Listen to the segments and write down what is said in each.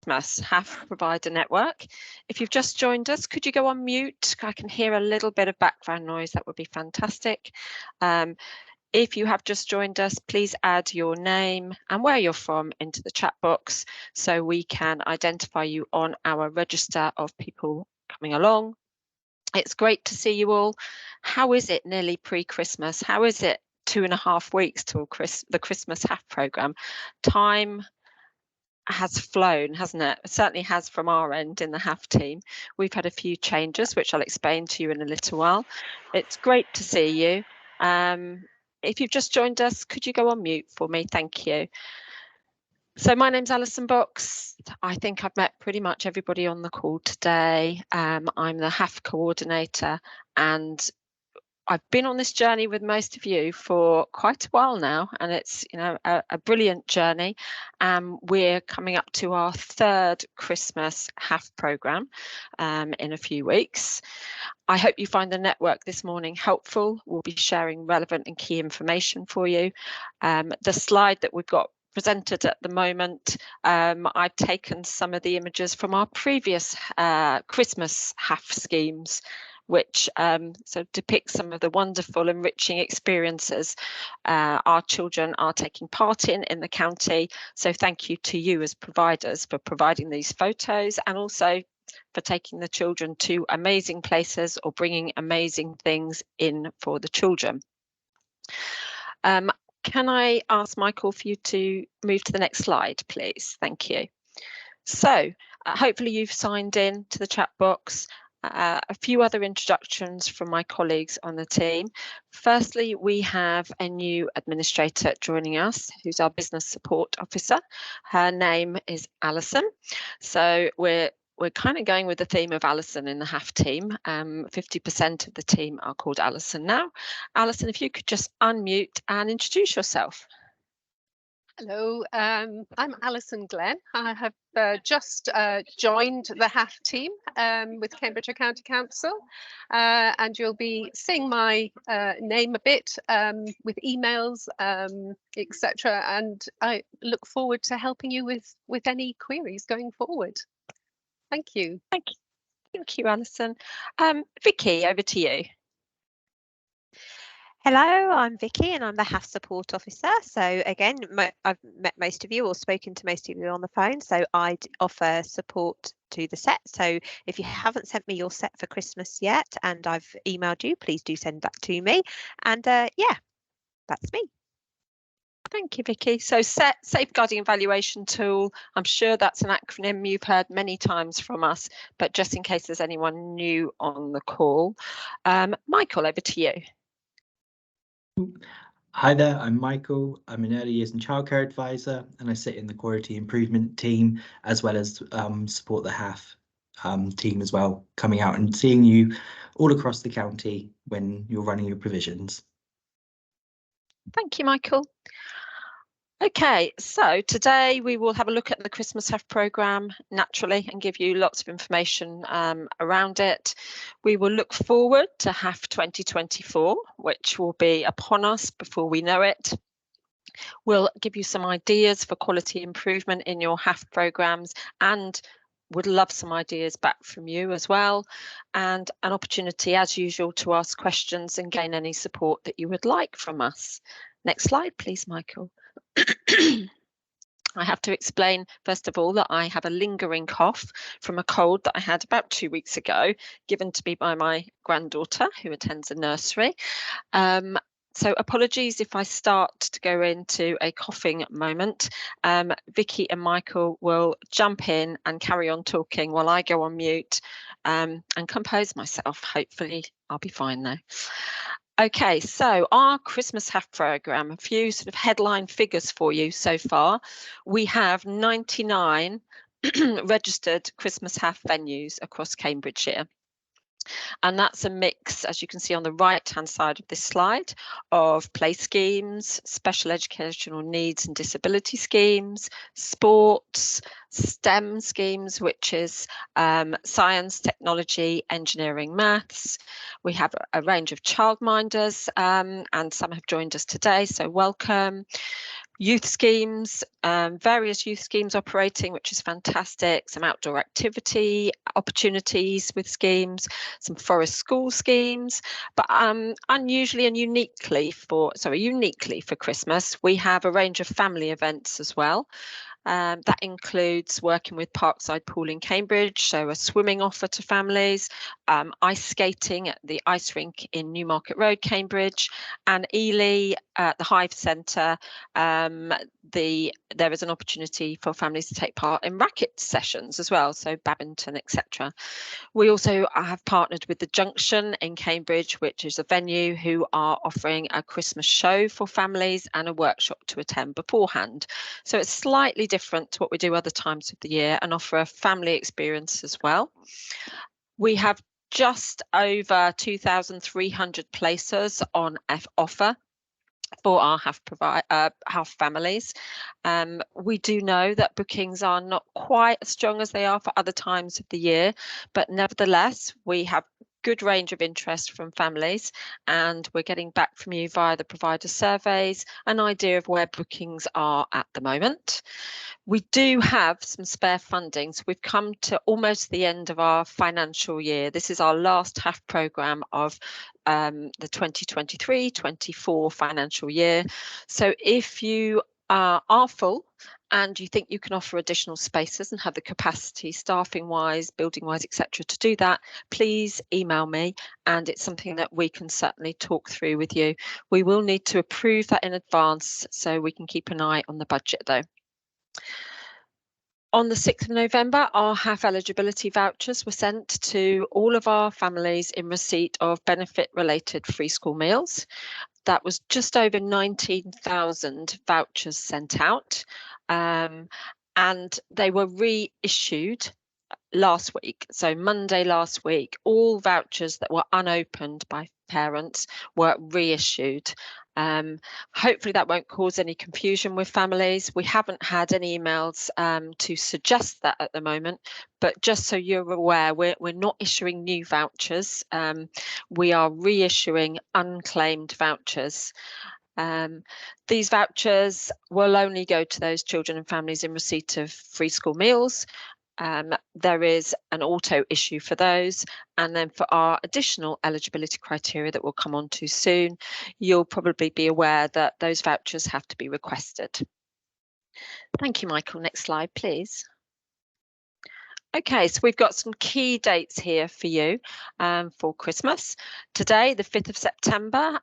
HAF Provider Network. If you've just joined us, could you go on mute? I can hear a little bit of background noise. That would be fantastic. If you have just joined us, please add your name and where you're from into the chat box so we can identify you on our register of people coming along. It's great to see you all. How is it nearly pre-Christmas? How is it 2.5 weeks till the Christmas HAF programme? Time has flown, hasn't it? It certainly has from our end in the HAF team. We've had a few changes, which I'll explain to you in a little while. It's great to see you. If you've just joined us, could you go on mute for me? Thank you. So my name's Alison Box. I think I've met pretty much everybody on the call today. I'm the HAF coordinator, and I've been on this journey with most of you for quite a while now, and it's a brilliant journey. We're coming up to our 3rd Christmas HAF programme in a few weeks. I hope you find the network this morning helpful. We'll be sharing relevant and key information for you. The slide that we've got presented at the moment, I've taken some of the images from our previous Christmas HAF schemes, which so depict some of the wonderful, enriching experiences our children are taking part in the county. So thank you to you as providers for providing these photos, and also for taking the children to amazing places or bringing amazing things in for the children. Can I ask Michael for you to move to the next slide, please? Thank you. So hopefully you've signed in to the chat box. A few other introductions from my colleagues on the team. Firstly, we have a new administrator joining us, who's our business support officer. Her name is Alison. So we're kind of going with the theme of Alison in the HAF team. 50% of the team are called Alison now. Alison, if you could just unmute and introduce yourself. Hello, I'm Alison Glenn. I have just joined the HAF team with Cambridgeshire County Council, and you'll be seeing my name a bit with emails, etc. And I look forward to helping you with any queries going forward. Thank you. Thank you, Alison. Vicky, over to you. Hello, I'm Vicky and I'm the HAF support officer. So again, I've met most of you or spoken to most of you on the phone. So I'd offer support to the set. So if you haven't sent me your set for Christmas yet and I've emailed you, please do send that to me. And yeah, that's me. Thank you, Vicky. So Safeguarding Evaluation Tool, I'm sure that's an acronym you've heard many times from us, but just in case there's anyone new on the call. Michael, over to you. Hi there, I'm Michael. I'm an early years and childcare advisor, and I sit in the quality improvement team as well as support the HAF team as well, coming out and seeing you all across the county when you're running your provisions. Thank you, Michael. Okay, so today we will have a look at the Christmas HAF programme naturally and give you lots of information around it. We will look forward to HAF 2024, which will be upon us before we know it. We'll give you some ideas for quality improvement in your HAF programmes and would love some ideas back from you as well, and an opportunity as usual to ask questions and gain any support that you would like from us. Next slide, please, Michael. I have to explain, first of all, that I have a lingering cough from a cold that I had about 2 weeks ago, given to me by my granddaughter, who attends a nursery. So apologies if I start to go into a coughing moment. Vicky and Michael will jump in and carry on talking while I go on mute and compose myself. Hopefully I'll be fine now. Okay, so our Christmas HAF programme, a few sort of headline figures for you so far. We have 99 registered Christmas HAF venues across Cambridgeshire. And that's a mix, as you can see on the right-hand side of this slide, of play schemes, special educational needs and disability schemes, sports, STEM schemes, which is science, technology, engineering, maths. We have a range of childminders and some have joined us today, so welcome. youth schemes, various youth schemes operating, which is fantastic. Some outdoor activity opportunities with schemes, some forest school schemes, but uniquely for Christmas, we have a range of family events as well. That includes working with Parkside Pool in Cambridge, so a swimming offer to families, ice skating at the ice rink in Newmarket Road, Cambridge, and Ely at the Hive Centre. There is an opportunity for families to take part in racket sessions as well, so badminton, etc. We also have partnered with the Junction in Cambridge, which is a venue who are offering a Christmas show for families and a workshop to attend beforehand. So it's slightly different to what we do other times of the year and offer a family experience as well. We have just over 2,300 places on offer for our HAF families. We do know that bookings are not quite as strong as they are for other times of the year, but nevertheless, we have good range of interest from families, and we're getting back from you via the provider surveys an idea of where bookings are at the moment. We do have some spare funding, so we've come to almost the end of our financial year. This is our last HAF programme of the 2023-24 financial year. So if you are full and you think you can offer additional spaces and have the capacity, staffing wise, building wise, etc., to do that, please email me, and it's something that we can certainly talk through with you. We will need to approve that in advance so we can keep an eye on the budget though. On the 6th of November, our HAF eligibility vouchers were sent to all of our families in receipt of benefit-related free school meals. That was just over 19,000 vouchers sent out, and they were reissued last week. So Monday last week, all vouchers that were unopened by parents were reissued. Hopefully that won't cause any confusion with families. We haven't had any emails to suggest that at the moment, but just so you're aware, we're not issuing new vouchers. We are reissuing unclaimed vouchers. These vouchers will only go to those children and families in receipt of free school meals. There is an auto issue for those, and then for our additional eligibility criteria that we'll come on to soon, you'll probably be aware that those vouchers have to be requested. Thank you, Michael. Next slide, please. Okay, so we've got some key dates here for you for Christmas. Today, the 5th of September,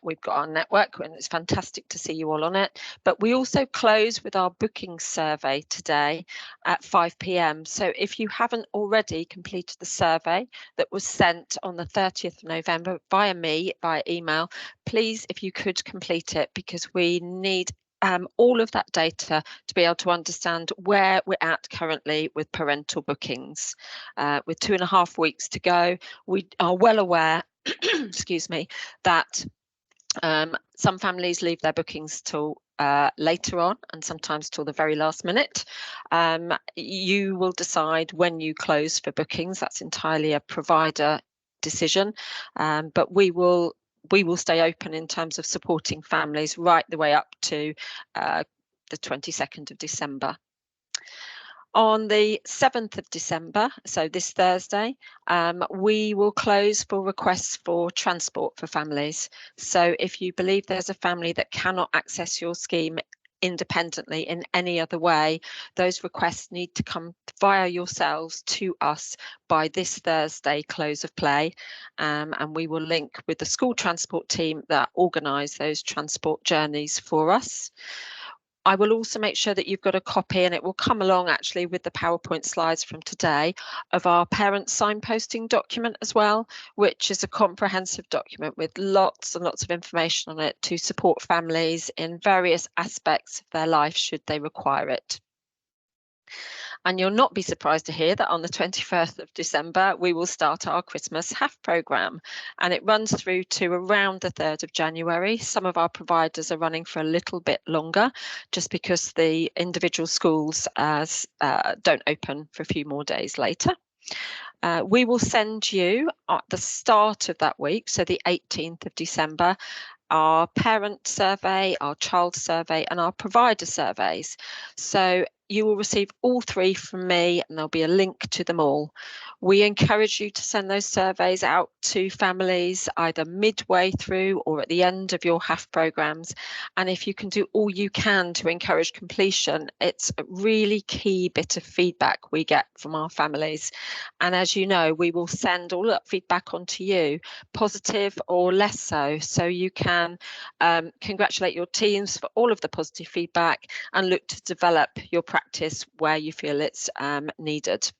we've got our network, and it's fantastic to see you all on it. But we also close with our booking survey today at 5 p.m. So if you haven't already completed the survey that was sent on the 30th of November via me, via email, please, if you could complete it, because we need all of that data to be able to understand where we're at currently with parental bookings. With 2.5 weeks to go, we are well aware, excuse me, that some families leave their bookings till later on, and sometimes till the very last minute. You will decide when you close for bookings. That's entirely a provider decision, but we will stay open in terms of supporting families right the way up to the 22nd of December. On the 7th of December, so this Thursday, we will close for requests for transport for families. So if you believe there's a family that cannot access your scheme independently in any other way, those requests need to come via yourselves to us by this Thursday close of play, and we will link with the school transport team that organise those transport journeys for us. I will also make sure that you've got a copy, and it will come along actually with the PowerPoint slides from today, of our parent signposting document as well, which is a comprehensive document with lots and lots of information on it to support families in various aspects of their life should they require it. And you'll not be surprised to hear that on the 21st of December, we will start our Christmas HAF programme, and it runs through to around the 3rd of January. Some of our providers are running for a little bit longer, just because the individual schools don't open for a few more days later. We will send you at the start of that week, so the 18th of December, our parent survey, our child survey, and our provider surveys. So you will receive all three from me, and there'll be a link to them all. We encourage you to send those surveys out to families either midway through or at the end of your HAF programmes. And if you can do all you can to encourage completion, it's a really key bit of feedback we get from our families. And as you know, we will send all that feedback on to you, positive or less so you can congratulate your teams for all of the positive feedback and look to develop your practice where you feel it's needed.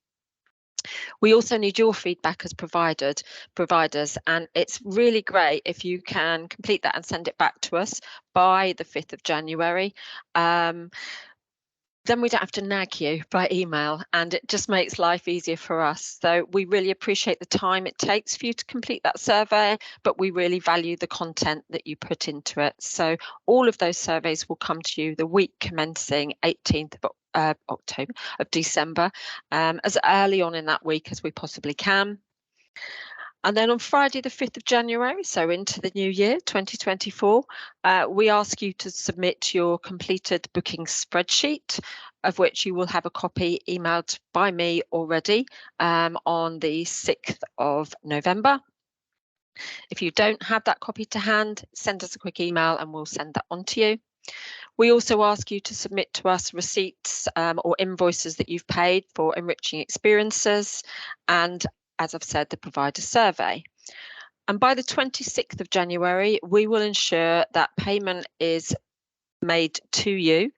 We also need your feedback as providers, and it's really great if you can complete that and send it back to us by the 5th of January. Then we don't have to nag you by email, and it just makes life easier for us. So we really appreciate the time it takes for you to complete that survey, but we really value the content that you put into it. So all of those surveys will come to you the week commencing 18th of December, as early on in that week as we possibly can. And then on Friday, the 5th of January, so into the new year, 2024, we ask you to submit your completed booking spreadsheet, of which you will have a copy emailed by me already on the 6th of November. If you don't have that copy to hand, send us a quick email and we'll send that on to you. We also ask you to submit to us receipts or invoices that you've paid for enriching experiences, and as I've said, the provider survey. And by the 26th of January, we will ensure that payment is made to you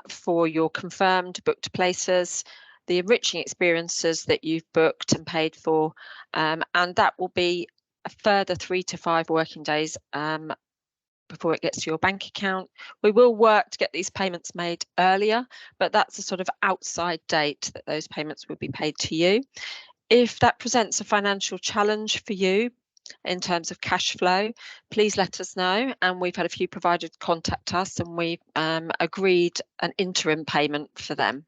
for your confirmed booked places, the enriching experiences that you've booked and paid for, and that will be a further 3 to 5 working days before it gets to your bank account. We will work to get these payments made earlier, but that's a sort of outside date that those payments will be paid to you. If that presents a financial challenge for you in terms of cash flow, please let us know. And we've had a few providers contact us and we've agreed an interim payment for them.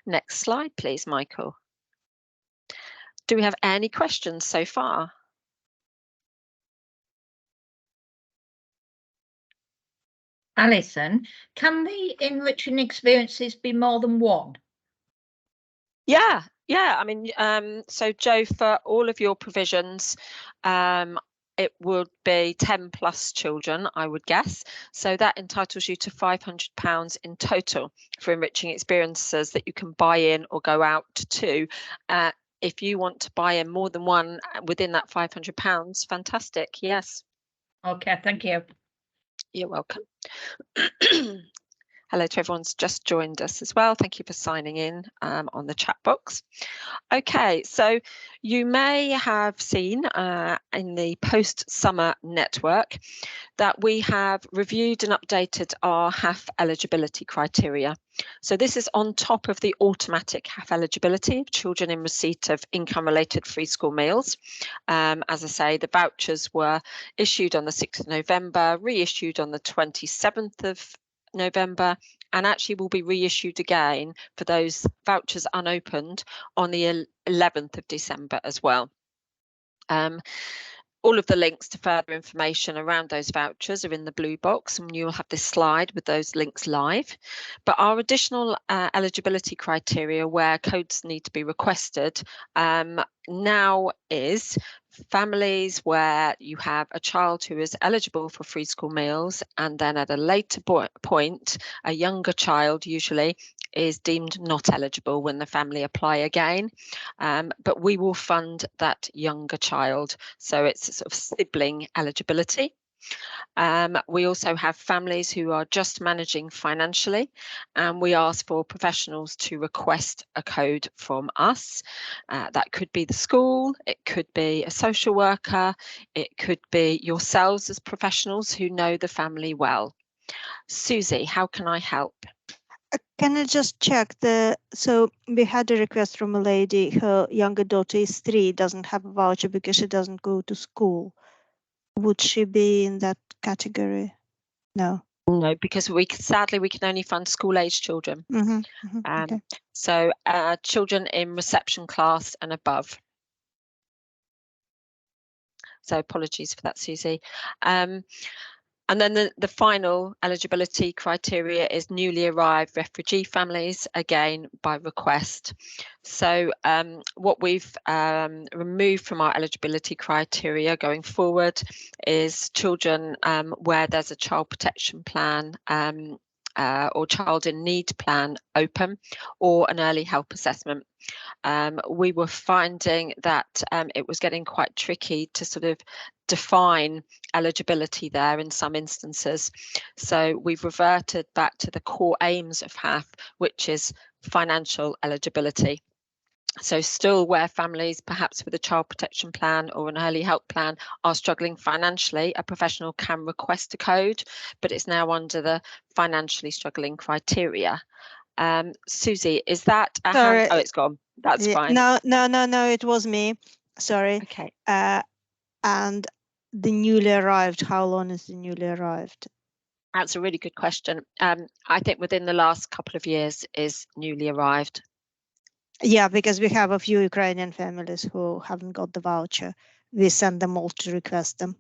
Next slide, please, Michael. Do we have any questions so far? Alison, can the enriching experiences be more than one? Yeah, I mean, so Jo, for all of your provisions, it would be 10 plus children, I would guess. So that entitles you to £500 in total for enriching experiences that you can buy in or go out to. If you want to buy in more than one within that £500, fantastic, yes. Okay, thank you. You're welcome. Hello to everyone's just joined us as well. Thank you for signing in on the chat box. Okay, so you may have seen in the post-summer network that we have reviewed and updated our HAF eligibility criteria. So this is on top of the automatic HAF eligibility of children in receipt of income-related free school meals. As I say, the vouchers were issued on the 6th of November, reissued on the 27th of November, and actually will be reissued again for those vouchers unopened on the 11th of December as well. All of the links to further information around those vouchers are in the blue box, and you'll have this slide with those links live. But our additional eligibility criteria where codes need to be requested now is families where you have a child who is eligible for free school meals, and then at a later point, a younger child usually is deemed not eligible when the family apply again. But we will fund that younger child. So it's a sort of sibling eligibility. We also have families who are just managing financially, and we ask for professionals to request a code from us. That could be the school, it could be a social worker, it could be yourselves as professionals who know the family well. Susie, how can I help? Can I just check so we had a request from a lady, her younger daughter is 3, doesn't have a voucher because she doesn't go to school. Would she be in that category? No. No, because sadly we can only fund school-age children. Okay. So children in reception class and above. So apologies for that, Susie. And then the final eligibility criteria is newly arrived refugee families, again by request. So what we've removed from our eligibility criteria going forward is children where there's a child protection plan or child in need plan open, or an early help assessment. We were finding that it was getting quite tricky to sort of define eligibility there in some instances. So we've reverted back to the core aims of HAF, which is financial eligibility. So still where families, perhaps with a child protection plan or an early help plan, are struggling financially, a professional can request a code, but it's now under the financially struggling criteria. Susie, is that a hand? Oh, it's gone. That's fine. No, it was me. Sorry. Okay. And the newly arrived, how long is the newly arrived? That's a really good question. I think within the last couple of years is newly arrived. Yeah, because we have a few Ukrainian families who haven't got the voucher. We send them all to request them.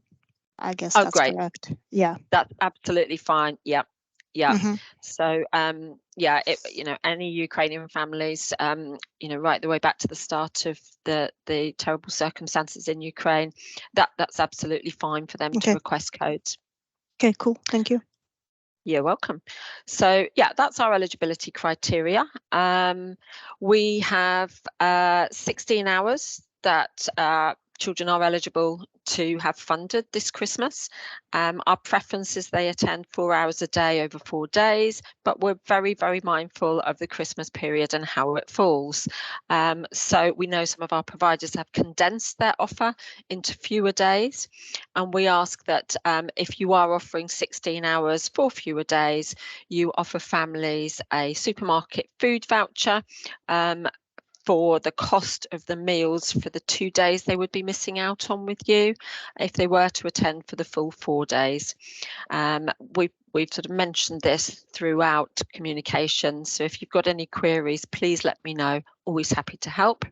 I guess that's great. correct. Yeah. That's absolutely fine. Yeah. Yeah. Mm-hmm. So yeah, any Ukrainian families, right the way back to the start of the terrible circumstances in Ukraine, that's absolutely fine for them to request codes. Okay, cool. Thank you. You're welcome. So yeah, that's our eligibility criteria. We have 16 hours that children are eligible to have funded this Christmas. Our preference is they attend 4 hours a day over 4 days, but we're very, very mindful of the Christmas period and how it falls. So we know some of our providers have condensed their offer into fewer days, and we ask that if you are offering 16 hours for fewer days, you offer families a supermarket food voucher for the cost of the meals for the 2 days they would be missing out on with you if they were to attend for the full 4 days. We've sort of mentioned this throughout communication, so if you've got any queries, please let me know. Always happy to help.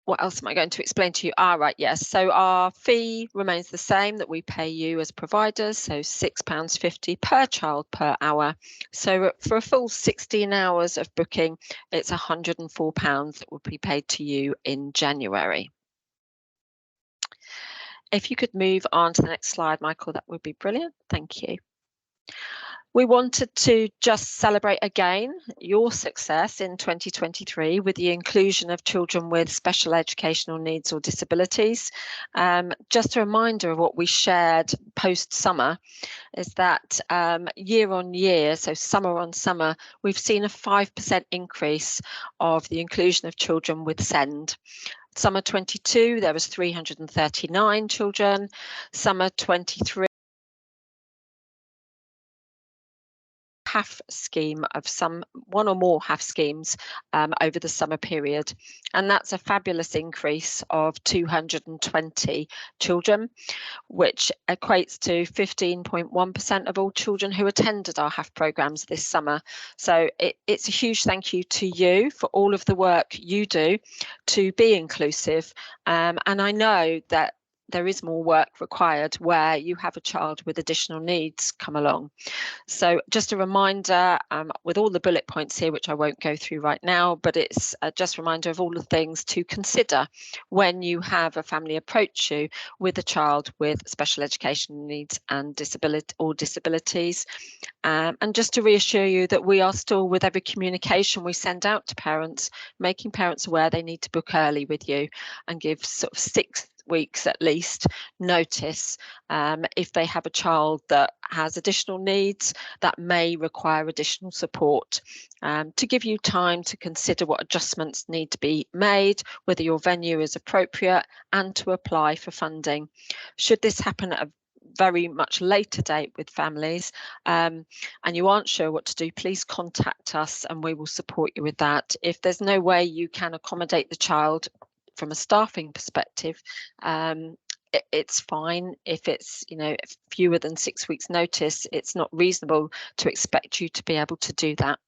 What else am I going to explain to you? Right, yes. So our fee remains the same that we pay you as providers, so £6.50 per child per hour. So for a full 16 hours of booking, it's £104 that will be paid to you in January. If you could move on to the next slide, Michael, that would be brilliant. Thank you. We wanted to just celebrate again your success in 2023 with the inclusion of children with special educational needs or disabilities. Just a reminder of what we shared post-summer is that year on year, so summer on summer, we've seen a 5% increase of the inclusion of children with SEND. Summer 22, there was 339 children. Summer 23, HAF scheme of one or more HAF schemes over the summer period, and that's a fabulous increase of 220 children, which equates to 15.1% of all children who attended our HAF programs this summer. So it's a huge thank you to you for all of the work you do to be inclusive, and I know that there is more work required where you have a child with additional needs come along. So just a reminder with all the bullet points here, which I won't go through right now, but it's just a reminder of all the things to consider when you have a family approach you with a child with special educational needs and disabilities. And just to reassure you that we are still, with every communication we send out to parents, making parents aware they need to book early with you and give sort of 6 weeks at least notice if they have a child that has additional needs that may require additional support, to give you time to consider what adjustments need to be made, whether your venue is appropriate, and to apply for funding. Should this happen at a very much later date with families and you aren't sure what to do, please contact us and we will support you with that. If there's no way you can accommodate the child from a staffing perspective, it's fine. If it's fewer than 6 weeks notice, it's not reasonable to expect you to be able to do that.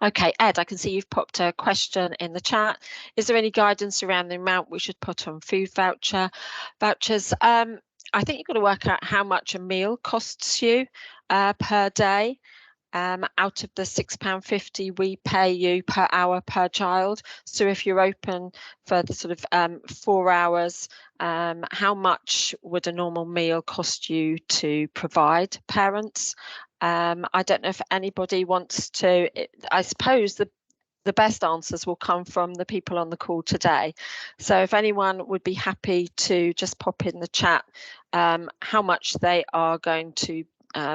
Okay, Ed, I can see you've popped a question in the chat. Is there any guidance around the amount we should put on food vouchers? I think you've got to work out how much a meal costs you per day. Out of the £6.50 we pay you per hour per child. So if you're open for the sort of 4 hours, how much would a normal meal cost you to provide parents? I don't know if anybody wants to. I suppose the best answers will come from the people on the call today. So if anyone would be happy to just pop in the chat how much they are going to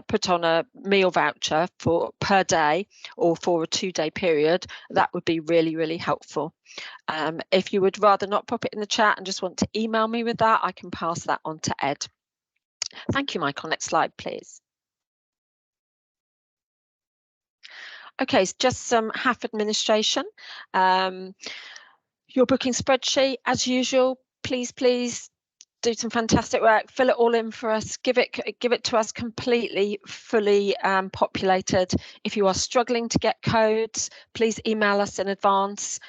put on a meal voucher for per day or for a 2-day period, that would be really, really helpful. If you would rather not pop it in the chat and just want to email me with that, I can pass that on to Ed. Thank you, Michael. Next slide, please. Okay, so just some HAF administration. Your booking spreadsheet, as usual, please do some fantastic work, fill it all in for us, give it to us completely, fully populated. If you are struggling to get codes, please email us in advance.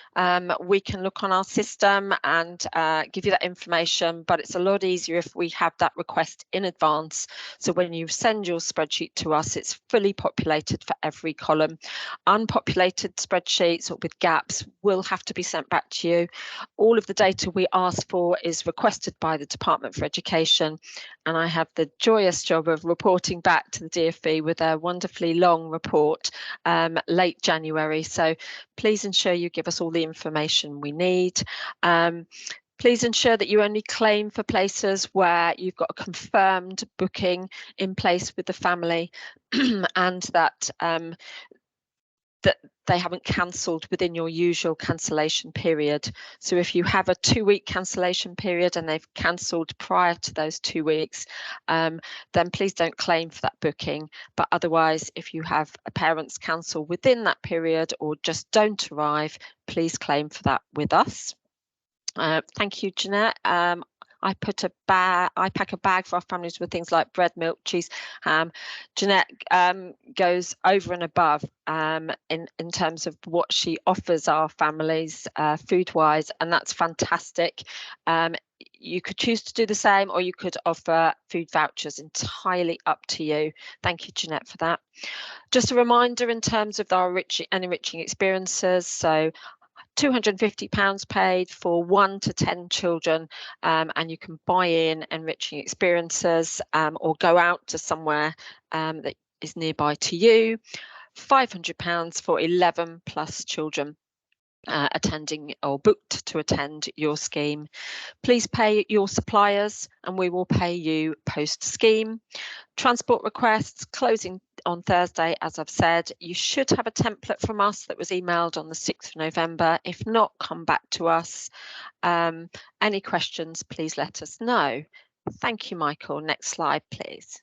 We can look on our system and give you that information, but it's a lot easier if we have that request in advance. So when you send your spreadsheet to us, it's fully populated for every column. Unpopulated spreadsheets or with gaps will have to be sent back to you. All of the data we ask for is requested by the Department for Education, and I have the joyous job of reporting back to the DfE with a wonderfully long report late January. So please ensure you give us all the information we need. Please ensure that you only claim for places where you've got a confirmed booking in place with the family and that they haven't cancelled within your usual cancellation period. So if you have a 2-week cancellation period and they've cancelled prior to those 2 weeks, then please don't claim for that booking. But otherwise, if you have parents cancel within that period or just don't arrive, please claim for that with us. Thank you, Jeanette. I pack a bag for our families with things like bread, milk, cheese, ham. Jeanette goes over and above in terms of what she offers our families food-wise, and that's fantastic. You could choose to do the same, or you could offer food vouchers, entirely up to you. Thank you, Jeanette, for that. Just a reminder in terms of our enriching experiences. So £250 paid for 1 to 10 children, and you can buy in enriching experiences or go out to somewhere that is nearby to you. £500 for 11 plus children attending or booked to attend your scheme. Please pay your suppliers and we will pay you post scheme. Transport requests closing on Thursday, as I've said. You should have a template from us that was emailed on the 6th of November. If not, come back to us. Any questions, please let us know. Thank you, Michael. Next slide, please.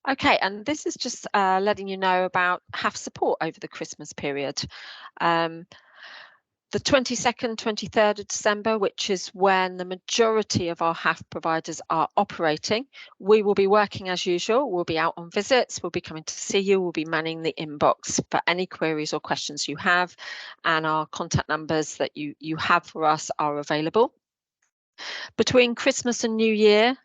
Okay, and this is just letting you know about HAF support over the Christmas period. The 22nd, 23rd of December, which is when the majority of our HAF providers are operating, we will be working as usual. We'll be out on visits, we'll be coming to see you, we'll be manning the inbox for any queries or questions you have, and our contact numbers that you have for us are available. Between Christmas and New Year,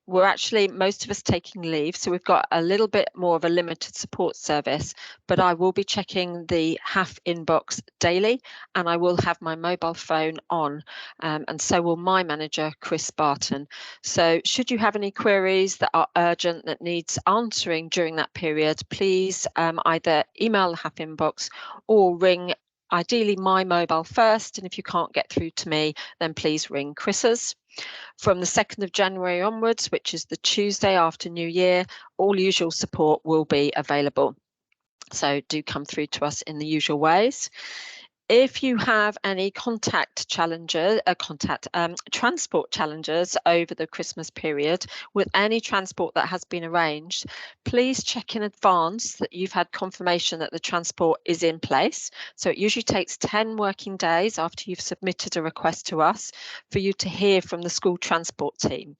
we're actually, most of us taking leave, so we've got a little bit more of a limited support service, but I will be checking the HAF inbox daily and I will have my mobile phone on, and so will my manager, Chris Barton. So should you have any queries that are urgent that needs answering during that period, please either email the HAF inbox or ring ideally my mobile first, and if you can't get through to me, then please ring Chris's. From the 2nd of January onwards, which is the Tuesday after New Year, all usual support will be available. So do come through to us in the usual ways. If you have any transport challenges over the Christmas period with any transport that has been arranged, please check in advance that you've had confirmation that the transport is in place. So it usually takes 10 working days after you've submitted a request to us for you to hear from the school transport team.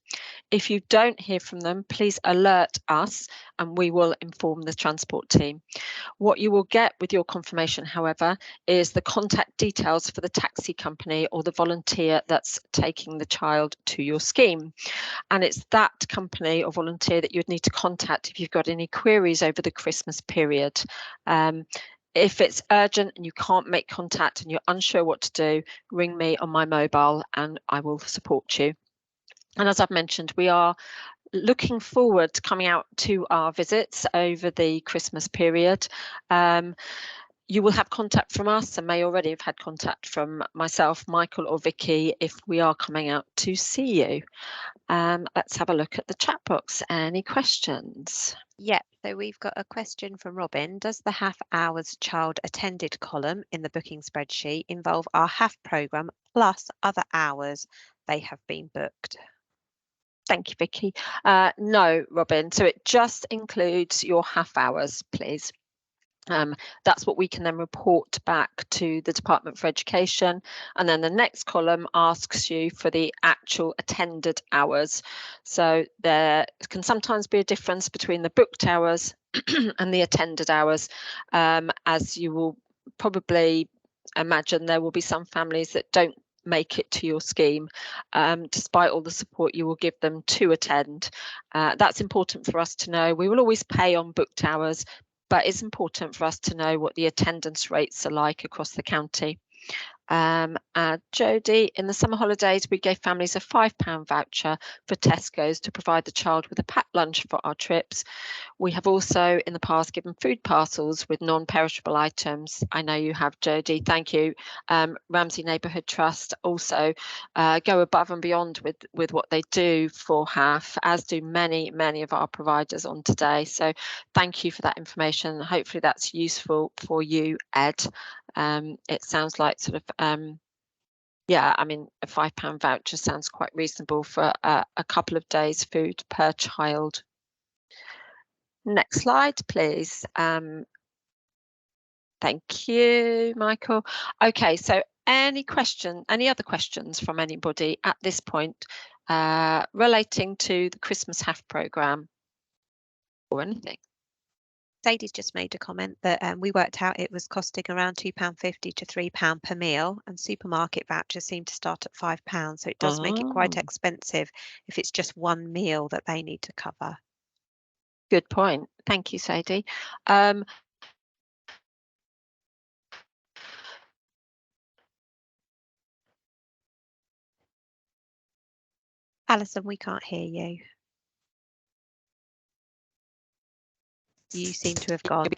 If you don't hear from them, please alert us and we will inform the transport team. What you will get with your confirmation, however, is the contact details for the taxi company or the volunteer that's taking the child to your scheme. And it's that company or volunteer that you'd need to contact if you've got any queries over the Christmas period. If it's urgent and you can't make contact and you're unsure what to do, ring me on my mobile and I will support you. And as I've mentioned, we are looking forward to coming out to our visits over the Christmas period. You will have contact from us and may already have had contact from myself, Michael or Vicky if we are coming out to see you. Let's have a look at the chat box. Any questions? Yeah, so we've got a question from Robin. Does the HAF hours child attended column in the booking spreadsheet involve our HAF programme plus other hours they have been booked? Thank you, Vicky. No, Robin. So it just includes your HAF hours, please. That's what we can then report back to the Department for Education. And then the next column asks you for the actual attended hours. So there can sometimes be a difference between the booked hours and the attended hours. As you will probably imagine, there will be some families that don't make it to your scheme despite all the support you will give them to attend. That's important for us to know. We will always pay on booked hours, but it's important for us to know what the attendance rates are like across the county. Jodie, in the summer holidays, we gave families a £5 voucher for Tesco's to provide the child with a packed lunch for our trips. We have also in the past given food parcels with non-perishable items. I know you have, Jodie, thank you. Ramsey Neighbourhood Trust also go above and beyond with what they do for HAF, as do many of our providers on today. So thank you for that information. Hopefully that's useful for you, Ed. It sounds like sort of, yeah, I mean, a £5 voucher sounds quite reasonable for a couple of days food per child. Next slide, please. Thank you, Michael. Okay, so any other questions from anybody at this point relating to the Christmas HAF programme or anything? Sadie's just made a comment that we worked out it was costing around £2.50 to £3 per meal, and supermarket vouchers seem to start at £5, so it does make it quite expensive if it's just one meal that they need to cover. Good point. Thank you, Sadie. Alison, we can't hear you. You seem to have gone.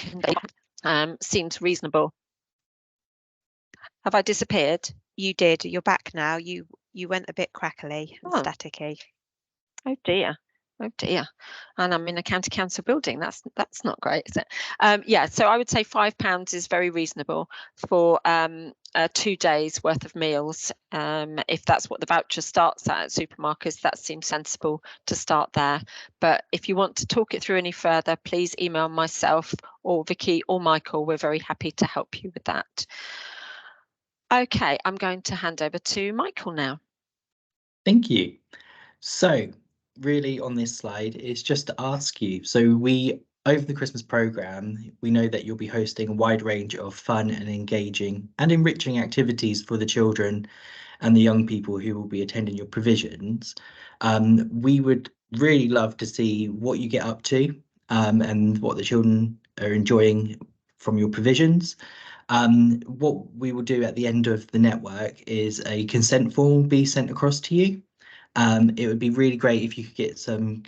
Seems reasonable. Have I disappeared? You did. You're back now. You went a bit crackly and staticky. Oh dear. Oh dear. And I'm in a county council building. That's not great, is it? Yeah, so I would say £5 is very reasonable for 2 days worth of meals. If that's what the voucher starts at supermarkets, that seems sensible to start there. But if you want to talk it through any further, please email myself or Vicky or Michael. We're very happy to help you with that. Okay, I'm going to hand over to Michael now. Thank you. So really on this slide is just to ask you, so over the Christmas programme, we know that you'll be hosting a wide range of fun and engaging and enriching activities for the children and the young people who will be attending your provisions. We would really love to see what you get up to and what the children are enjoying from your provisions. What we will do at the end of the network is a consent form be sent across to you. It would be really great if you could get some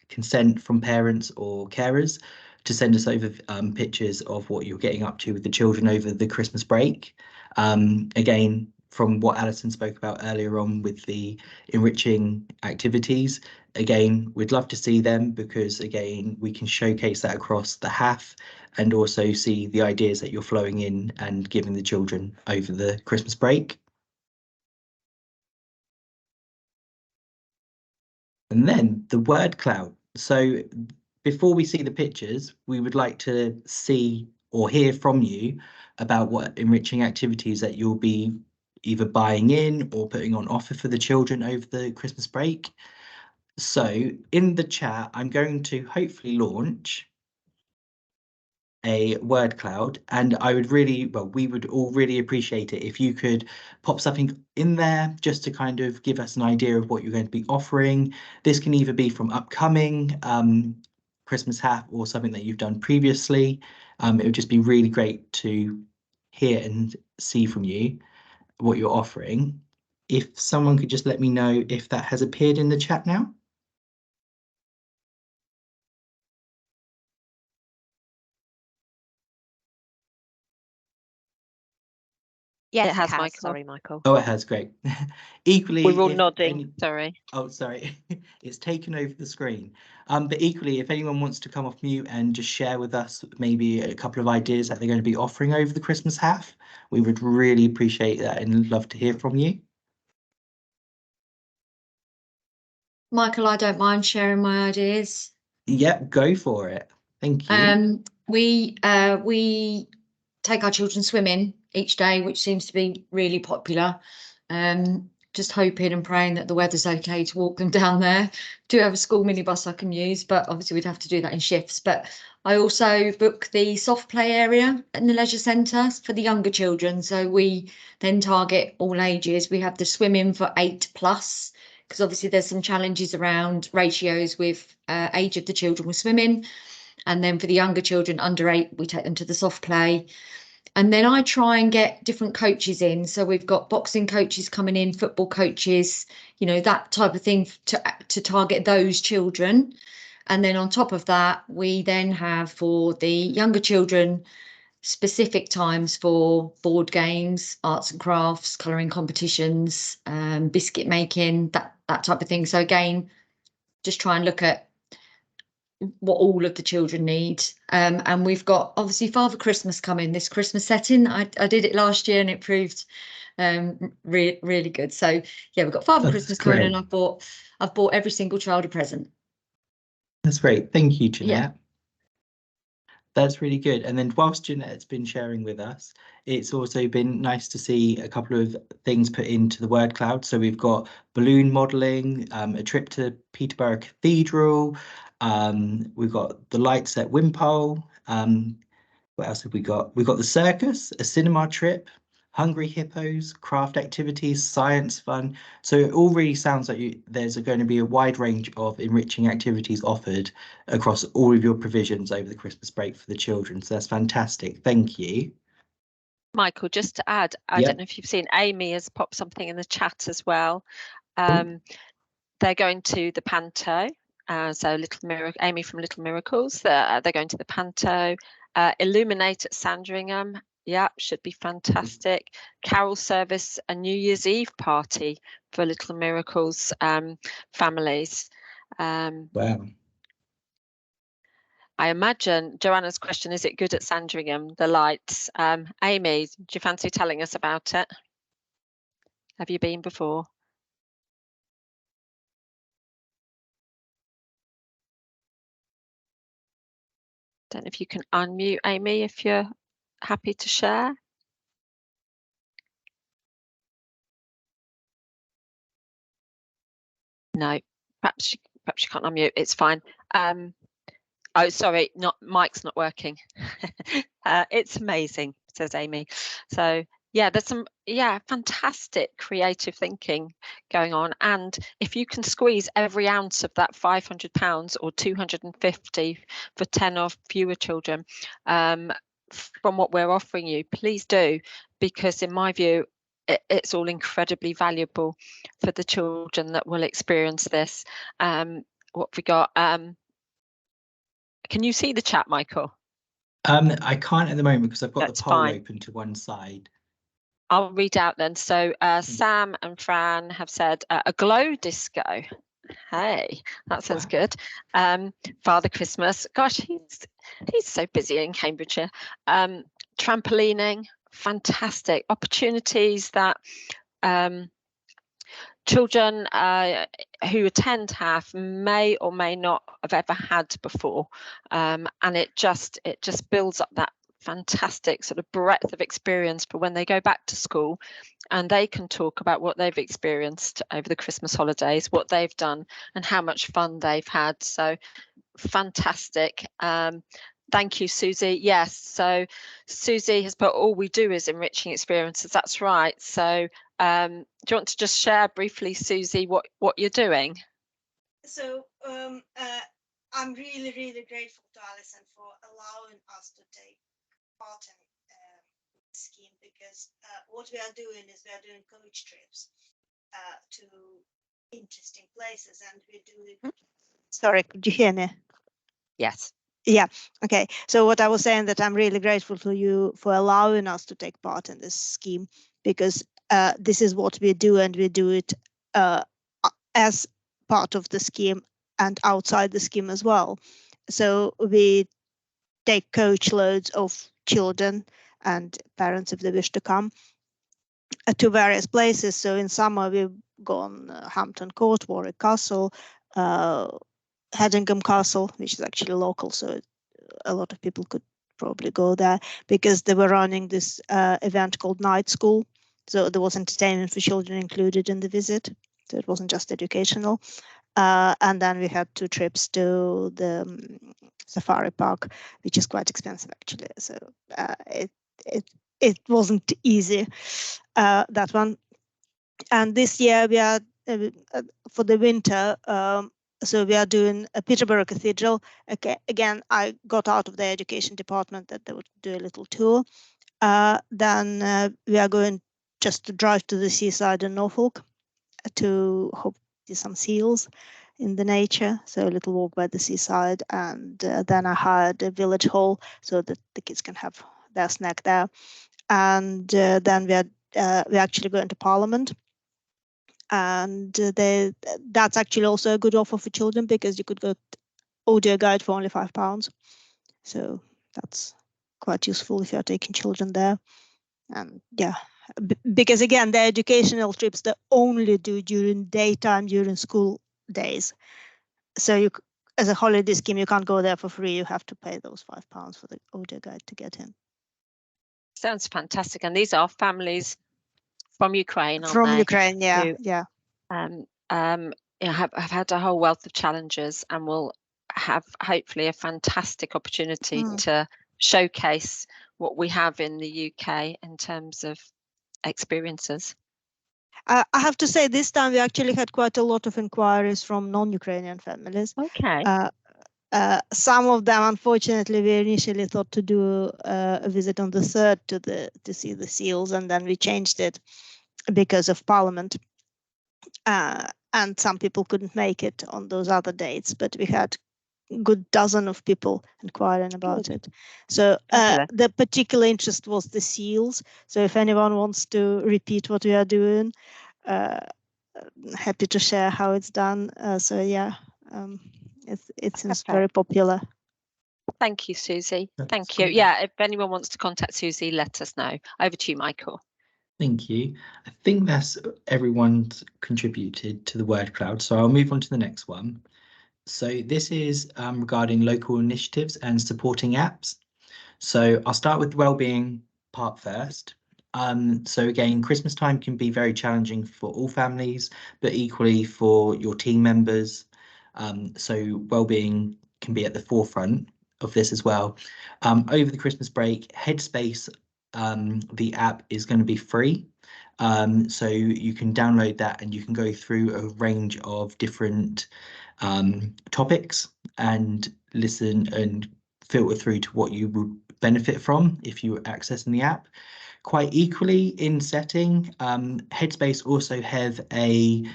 consent from parents or carers to send us over pictures of what you're getting up to with the children over the Christmas break. Again, from what Alison spoke about earlier on with the enriching activities, again, we'd love to see them because, again, we can showcase that across the HAF and also see the ideas that you're flowing in and giving the children over the Christmas break. And then the word cloud. So before we see the pictures, we would like to see or hear from you about what enriching activities that you'll be either buying in or putting on offer for the children over the Christmas break. So in the chat, I'm going to hopefully launch a word cloud, and I would really, well, we would all really appreciate it if you could pop something in there just to kind of give us an idea of what you're going to be offering. This can either be from upcoming Christmas HAF or something that you've done previously. It would just be really great to hear and see from you what you're offering. If someone could just let me know if that has appeared in the chat now. Yes, It has, has. Michael. Sorry, Michael. Oh, it has, great. Equally, We're all if nodding. Sorry. Oh, sorry, it's taken over the screen. But equally, if anyone wants to come off mute and just share with us maybe a couple of ideas that they're going to be offering over the Christmas HAF, we would really appreciate that and love to hear from you. Michael, I don't mind sharing my ideas. Yep, go for it. Thank you. We take our children swimming each day, which seems to be really popular. Just hoping and praying that the weather's okay to walk them down there. Do have a school minibus I can use, but obviously we'd have to do that in shifts. But I also book the soft play area in the leisure centre for the younger children. So we then target all ages. We have the swimming for 8+, because obviously there's some challenges around ratios with age of the children with swimming. And then for the younger children under 8, we take them to the soft play. And then I try and get different coaches in. So we've got boxing coaches coming in, football coaches, you know, that type of thing to target those children. And then on top of that, we then have for the younger children specific times for board games, arts and crafts, colouring competitions, biscuit making, that type of thing. So again, just try and look at what all of the children need. And we've got obviously Father Christmas coming, this Christmas setting. I did it last year and it proved really good. So yeah, we've got Father Christmas coming, and I've bought every single child a present. That's great. Thank you, Jeanette. Yeah. That's really good. And then whilst Jeanette's been sharing with us, it's also been nice to see a couple of things put into the word cloud. So we've got balloon modelling, a trip to Peterborough Cathedral. We've got the lights at Wimpole. What else have we got? We've got the circus, a cinema trip, hungry hippos, craft activities, science fun. So it all really sounds like there's going to be a wide range of enriching activities offered across all of your provisions over the Christmas break for the children. So that's fantastic. Thank you. Michael, just to add, I don't know if you've seen, Amy has popped something in the chat as well. They're going to the Panto. So Amy from Little Miracles, they're going to the Panto. Illuminate at Sandringham, yeah, should be fantastic. Carol service, a New Year's Eve party for Little Miracles families. Wow. I imagine Joanna's question, is it good at Sandringham, the lights? Amy, do you fancy telling us about it? Have you been before? Don't know if you can unmute, Amy, if you're happy to share. No, perhaps you can't unmute. It's fine. Oh, sorry, mic's not working. It's amazing, says Amy. So yeah, there's some fantastic creative thinking going on, and if you can squeeze every ounce of that £500 or 250 for 10 or fewer children from what we're offering you, please do, because in my view it's all incredibly valuable for the children that will experience this. What have we got? Can you see the chat, Michael? I can't at the moment because I've got That's the poll fine. open to one side. I'll read out then. So Sam and Fran have said a glow disco. Hey, that sounds good. Father Christmas, gosh, he's so busy in Cambridgeshire. Trampolining, fantastic opportunities that children who attend HAF may or may not have ever had before, and it just builds up that fantastic sort of breadth of experience for when they go back to school, and they can talk about what they've experienced over the Christmas holidays, what they've done, and how much fun they've had. So fantastic. Thank you, Susie. Yes, so Susie has put all we do is enriching experiences. That's right. So do you want to just share briefly, Susie, what you're doing? So I'm really, really grateful to Alison for allowing us to take part in the scheme, because what we are doing is we are doing coach trips to interesting places, and we're doing. Sorry, could you hear me? Yes. Yeah. Okay. So what I was saying, that I'm really grateful to you for allowing us to take part in this scheme, because this is what we do, and we do it as part of the scheme and outside the scheme as well. So we take coach loads of children and parents, if they wish to come, to various places. So in summer we've gone Hampton Court, Warwick Castle, Hedingham Castle, which is actually local, so a lot of people could probably go there, because they were running this event called Night School. So there was entertainment for children included in the visit. So it wasn't just educational. And then we had 2 trips to the safari park, which is quite expensive actually. So it wasn't easy, that one. And this year we are for the winter. So we are doing a Peterborough Cathedral. Okay, again, I got out of the education department that they would do a little tour. Then we are going just to drive to the seaside in Norfolk to hope see some seals in the nature. So a little walk by the seaside, and then I hired a village hall so that the kids can have their snack there. And then we're actually going to Parliament. And that's actually also a good offer for children, because you could get audio guide for only £5. So that's quite useful if you're taking children there. And yeah, because again, the educational trips they only do during daytime, during school days. So you, as a holiday scheme, you can't go there for free. You have to pay those £5 for the audio guide to get in. Sounds fantastic. And these are families from Ukraine, aren't From they? Ukraine, yeah, Who, yeah. Have had a whole wealth of challenges, and will have hopefully a fantastic opportunity to showcase what we have in the UK in terms of experiences. I have to say, this time we actually had quite a lot of inquiries from non-Ukrainian families. Okay. Some of them, unfortunately, we initially thought to do a visit on the 3rd to see the seals, and then we changed it because of Parliament. And some people couldn't make it on those other dates, but we had a good dozen of people inquiring about it. So the particular interest was the seals. So if anyone wants to repeat what we are doing, happy to share how it's done. So yeah, it seems very popular. Thank you, Susie. Thank you. Yeah, if anyone wants to contact Susie, let us know. Over to you, Michael. Thank you. I think that's everyone's contributed to the word cloud. So I'll move on to the next one. So this is regarding local initiatives and supporting apps. So I'll start with the wellbeing part first. So again, Christmas time can be very challenging for all families, but equally for your team members. So wellbeing can be at the forefront of this as well. Over the Christmas break, Headspace, the app is going to be free. So you can download that and you can go through a range of different topics and listen and filter through to what you would benefit from if you were accessing the app. Quite equally in setting, Headspace also have a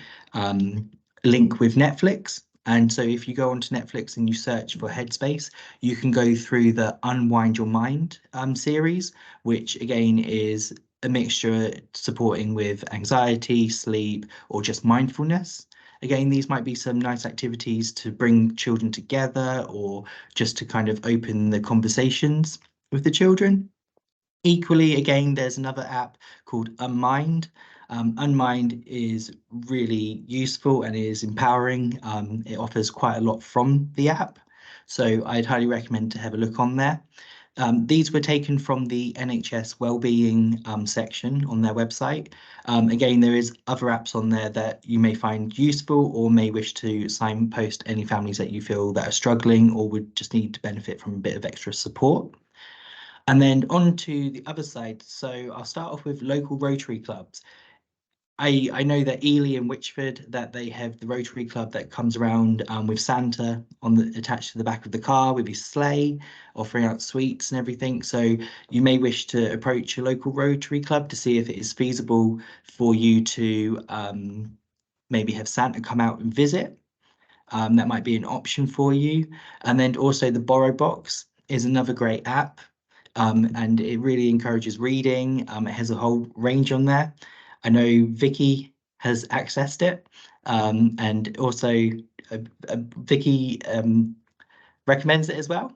link with Netflix. And so if you go onto Netflix and you search for Headspace, you can go through the Unwind Your Mind series, which again is a mixture supporting with anxiety, sleep, or just mindfulness. Again, these might be some nice activities to bring children together or just to kind of open the conversations with the children. Equally, again, there's another app called Unmind. Unmind is really useful and is empowering. It offers quite a lot from the app, so I'd highly recommend to have a look on there. These were taken from the NHS Wellbeing section on their website. Again, there is other apps on there that you may find useful or may wish to signpost any families that you feel that are struggling or would just need to benefit from a bit of extra support. And then on to the other side. So I'll start off with local Rotary clubs. I know that Ely and Witchford, that they have the Rotary Club that comes around with Santa attached to the back of the car with his sleigh, offering out sweets and everything. So you may wish to approach your local Rotary Club to see if it is feasible for you to maybe have Santa come out and visit. That might be an option for you. And then also the Borrow Box is another great app. And it really encourages reading. It has a whole range on there. I know Vicky has accessed it, and also Vicky recommends it as well.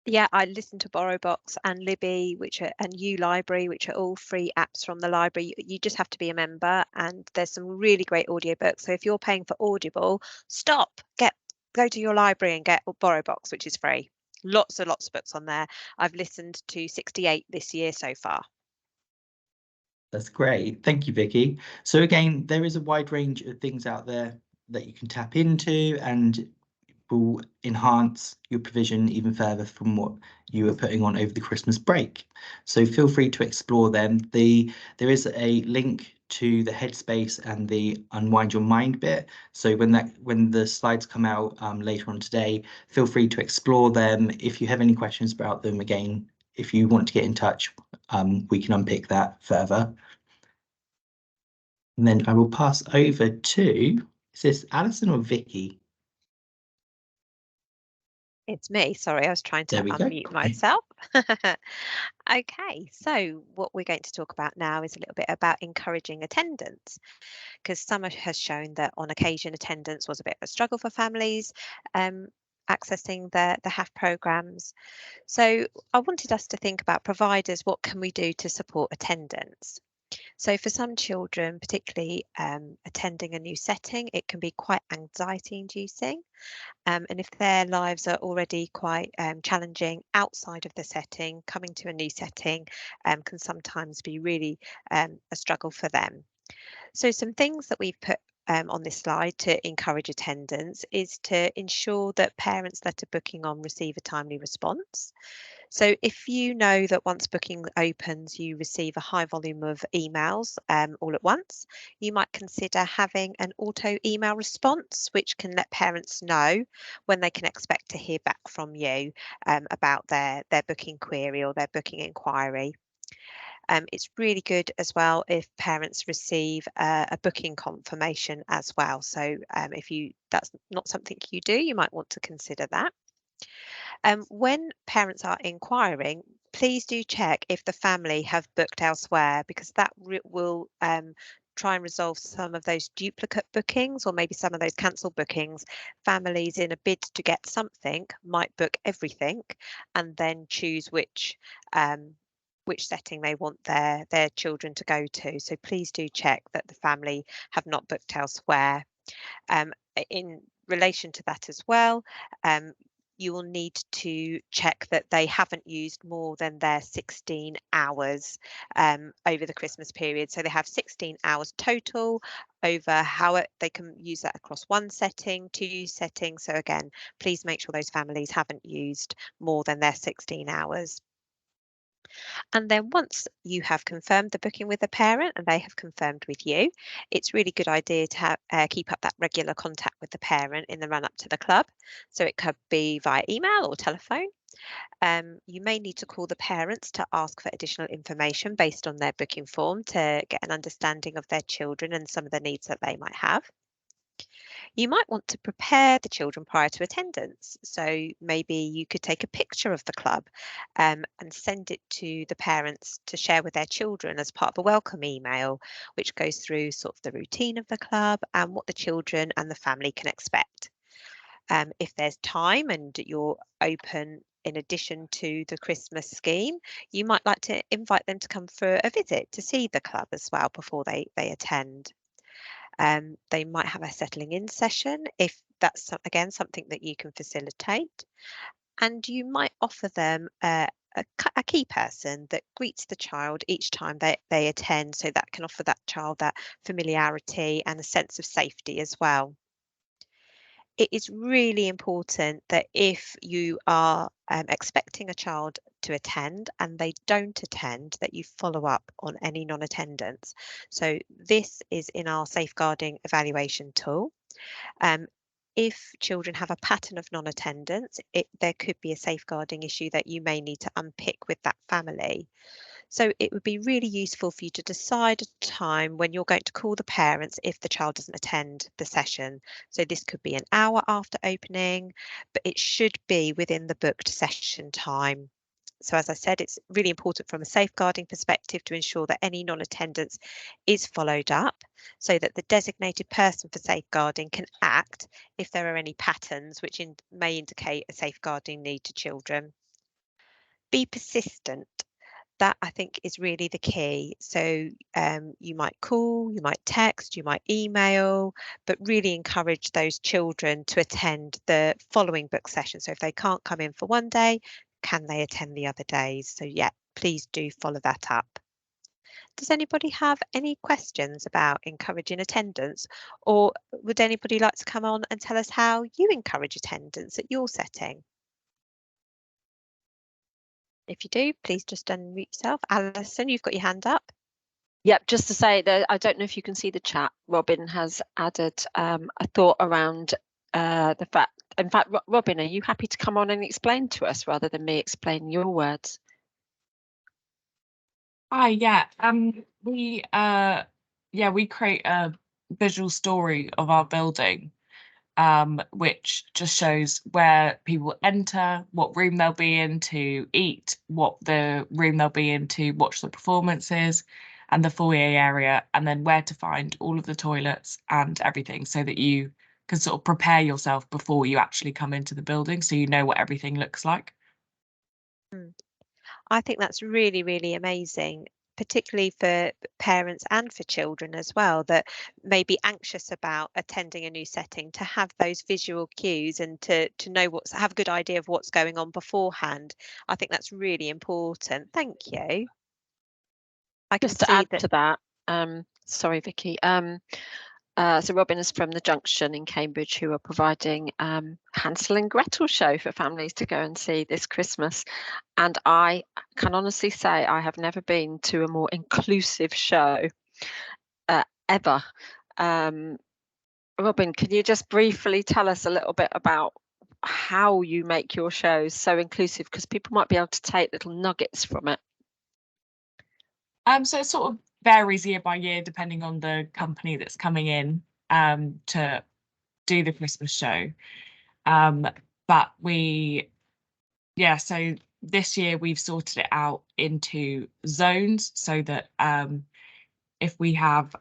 Yeah, I listen to BorrowBox and Libby, and U Library, which are all free apps from the library. You just have to be a member, and there's some really great audiobooks. So if you're paying for Audible, stop, go to your library and get BorrowBox, which is free. Lots of books on there. I've listened to 68 this year so far. That's great. Thank you, Vicky. So again, there is a wide range of things out there that you can tap into and will enhance your provision even further from what you were putting on over the Christmas break. So feel free to explore them. There is a link to the Headspace and the Unwind Your Mind bit. So when the slides come out later on today, feel free to explore them. If you have any questions about them, again, if you want to get in touch, we can unpick that further. And then I will pass over to, is this Alison or Vicky? It's me. Sorry, I was trying to unmute myself. Okay, so what we're going to talk about now is a little bit about encouraging attendance, because summer has shown that on occasion attendance was a bit of a struggle for families accessing the HAF programs. So I wanted us to think about providers, what can we do to support attendance? So for some children, particularly attending a new setting, it can be quite anxiety inducing. And if their lives are already quite challenging outside of the setting, coming to a new setting can sometimes be really a struggle for them. So some things that we've put on this slide to encourage attendance is to ensure that parents that are booking on receive a timely response. So if you know that once booking opens, you receive a high volume of emails all at once, you might consider having an auto email response, which can let parents know when they can expect to hear back from you about their booking query or their booking inquiry. It's really good as well if parents receive a booking confirmation as well. So if that's not something you do, you might want to consider that. When parents are inquiring, please do check if the family have booked elsewhere, because that will try and resolve some of those duplicate bookings or maybe some of those cancelled bookings. Families, in a bid to get something, might book everything and then choose which setting they want their children to go to. So please do check that the family have not booked elsewhere. In relation to that as well, you will need to check that they haven't used more than their 16 hours over the Christmas period. So they have 16 hours total over how they can use that across one setting, two settings. So again, please make sure those families haven't used more than their 16 hours. And then once you have confirmed the booking with the parent and they have confirmed with you, it's really good idea to have, keep up that regular contact with the parent in the run up to the club. So it could be via email or telephone. You may need to call the parents to ask for additional information based on their booking form to get an understanding of their children and some of the needs that they might have. You might want to prepare the children prior to attendance. So maybe you could take a picture of the club and send it to the parents to share with their children as part of a welcome email, which goes through sort of the routine of the club and what the children and the family can expect. If there's time and you're open in addition to the Christmas scheme, you might like to invite them to come for a visit to see the club as well before they attend. They might have a settling in session if that's, again, something that you can facilitate. And you might offer them a key person that greets the child each time they attend, so that can offer that child that familiarity and a sense of safety as well. It is really important that if you are expecting a child to attend and they don't attend, that you follow up on any non-attendance. So this is in our safeguarding evaluation tool. If children have a pattern of non-attendance, there could be a safeguarding issue that you may need to unpick with that family. So it would be really useful for you to decide a time when you're going to call the parents if the child doesn't attend the session. So this could be an hour after opening, but it should be within the booked session time. So as I said, it's really important from a safeguarding perspective to ensure that any non-attendance is followed up so that the designated person for safeguarding can act if there are any patterns which may indicate a safeguarding need to children. Be persistent. That, I think, is really the key. So you might call, you might text, you might email, but really encourage those children to attend the following book session. So if they can't come in for one day, can they attend the other days? So yeah, please do follow that up. Does anybody have any questions about encouraging attendance, or would anybody like to come on and tell us how you encourage attendance at your setting? If you do, please just unmute yourself. Alison, you've got your hand up. Yep, just to say that I don't know if you can see the chat. Robin has added a thought around the fact. In fact, Robin, are you happy to come on and explain to us rather than me explain your words? Hi, yeah. We create a visual story of our building, which just shows where people enter, what room they'll be in to eat, what the room they'll be in to watch the performances, and the foyer area, and then where to find all of the toilets and everything, so that you can sort of prepare yourself before you actually come into the building, so you know what everything looks like. I think that's really, really amazing, particularly for parents and for children as well, that may be anxious about attending a new setting, to have those visual cues and to know have a good idea of what's going on beforehand. I think that's really important. Thank you. I can Just to see add that. to that, sorry, Vicky. So Robin is from the Junction in Cambridge, who are providing Hansel and Gretel show for families to go and see this Christmas. And I can honestly say I have never been to a more inclusive show ever. Robin, can you just briefly tell us a little bit about how you make your shows so inclusive? Because people might be able to take little nuggets from it. So it sort of varies year by year depending on the company that's coming in to do the Christmas show. But so this year we've sorted it out into zones, so that if we have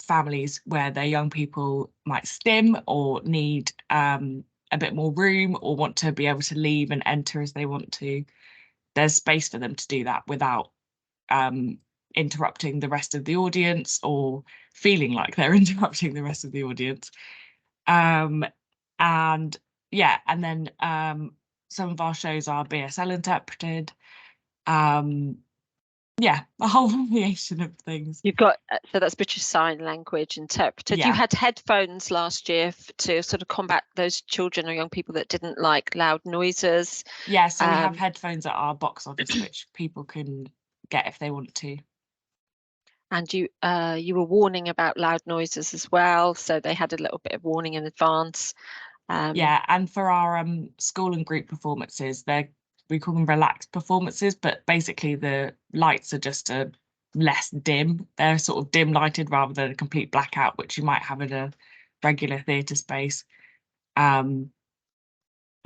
families where their young people might stim or need a bit more room, or want to be able to leave and enter as they want to, there's space for them to do that without interrupting the rest of the audience, or feeling like they're interrupting the rest of the audience. And then some of our shows are BSL interpreted. A whole variation of things. You've got, so that's British Sign Language interpreted. Yeah. You had headphones last year to sort of combat those children or young people that didn't like loud noises. Yeah, so we have headphones at our box office, which people can get if they want to. And you were warning about loud noises as well, so they had a little bit of warning in advance. And for our school and group performances, we call them relaxed performances, but basically the lights are just less dim. They're sort of dim lighted rather than a complete blackout, which you might have in a regular theatre space. And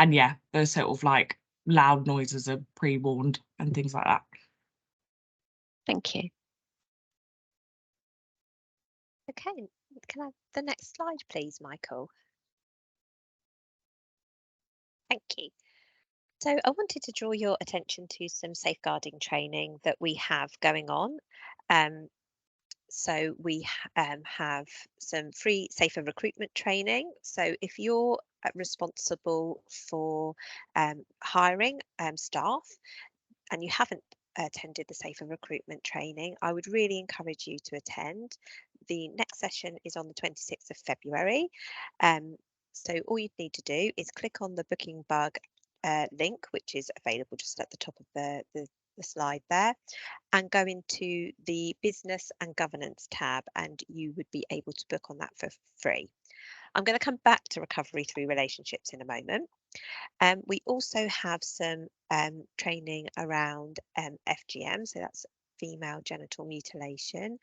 yeah, the sort of like loud noises are pre-warned and things like that. Thank you. Okay, can I have the next slide, please, Michael? Thank you. So I wanted to draw your attention to some safeguarding training that we have going on. So we have some free safer recruitment training. So if you're responsible for hiring staff and you haven't attended the safer recruitment training, I would really encourage you to attend. The next session is on the 26th of February. So all you need to do is click on the booking bug link, which is available just at the top of the slide there, and go into the business and governance tab, and you would be able to book on that for free. I'm going to come back to recovery through relationships in a moment. We also have some training around FGM, so that's female genital mutilation,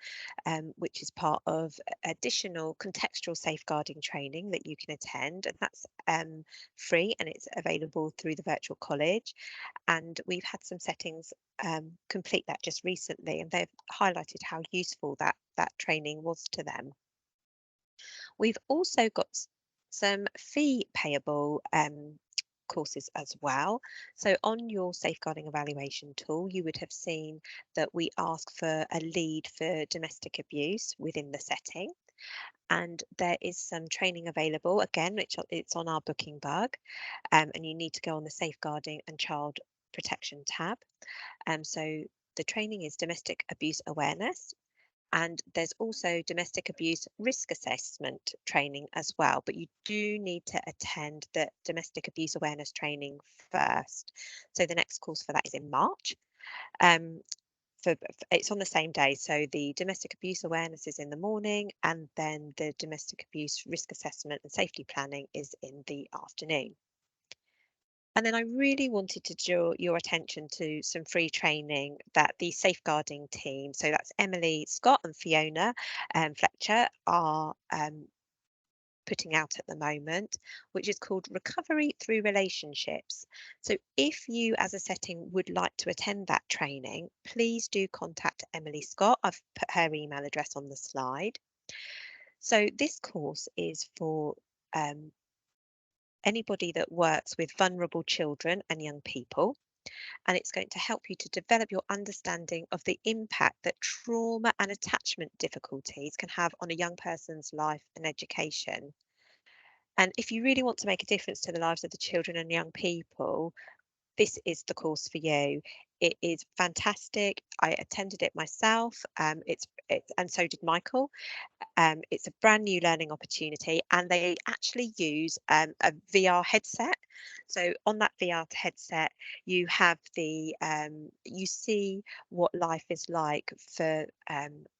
which is part of additional contextual safeguarding training that you can attend, and that's free and it's available through the virtual college. And we've had some settings complete that just recently, and they've highlighted how useful that training was to them. We've also got some fee payable courses as well. So on your safeguarding evaluation tool, you would have seen that we ask for a lead for domestic abuse within the setting. And there is some training available, again, which it's on our booking bug, and you need to go on the safeguarding and child protection tab. So the training is domestic abuse awareness, and there's also domestic abuse risk assessment training as well, but you do need to attend the domestic abuse awareness training first. So the next course for that is in March. It's on the same day, so the domestic abuse awareness is in the morning, and then the domestic abuse risk assessment and safety planning is in the afternoon. And then I really wanted to draw your attention to some free training that the safeguarding team, so that's Emily Scott and Fiona Fletcher, are putting out at the moment, which is called Recovery Through Relationships. So if you as a setting would like to attend that training, please do contact Emily Scott. I've put her email address on the slide. So this course is for anybody that works with vulnerable children and young people, and it's going to help you to develop your understanding of the impact that trauma and attachment difficulties can have on a young person's life and education. And if you really want to make a difference to the lives of the children and young people, this is the course for you. It is fantastic. I attended it myself. And so did Michael. It's a brand new learning opportunity, and they actually use a VR headset. So on that VR headset, you have you see what life is like for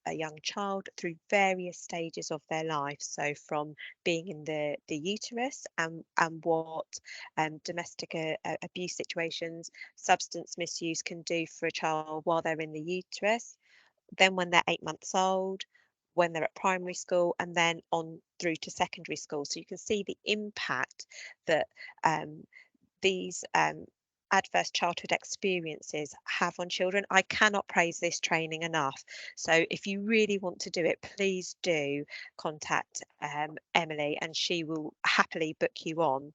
a young child through various stages of their life. So from being in the uterus and what domestic abuse situations, substance misuse can do for a child while they're in the uterus, then when they're 8 months old, when they're at primary school, and then on through to secondary school. So you can see the impact that these adverse childhood experiences have on children. I cannot praise this training enough. So if you really want to do it, please do contact Emily, and she will happily book you on.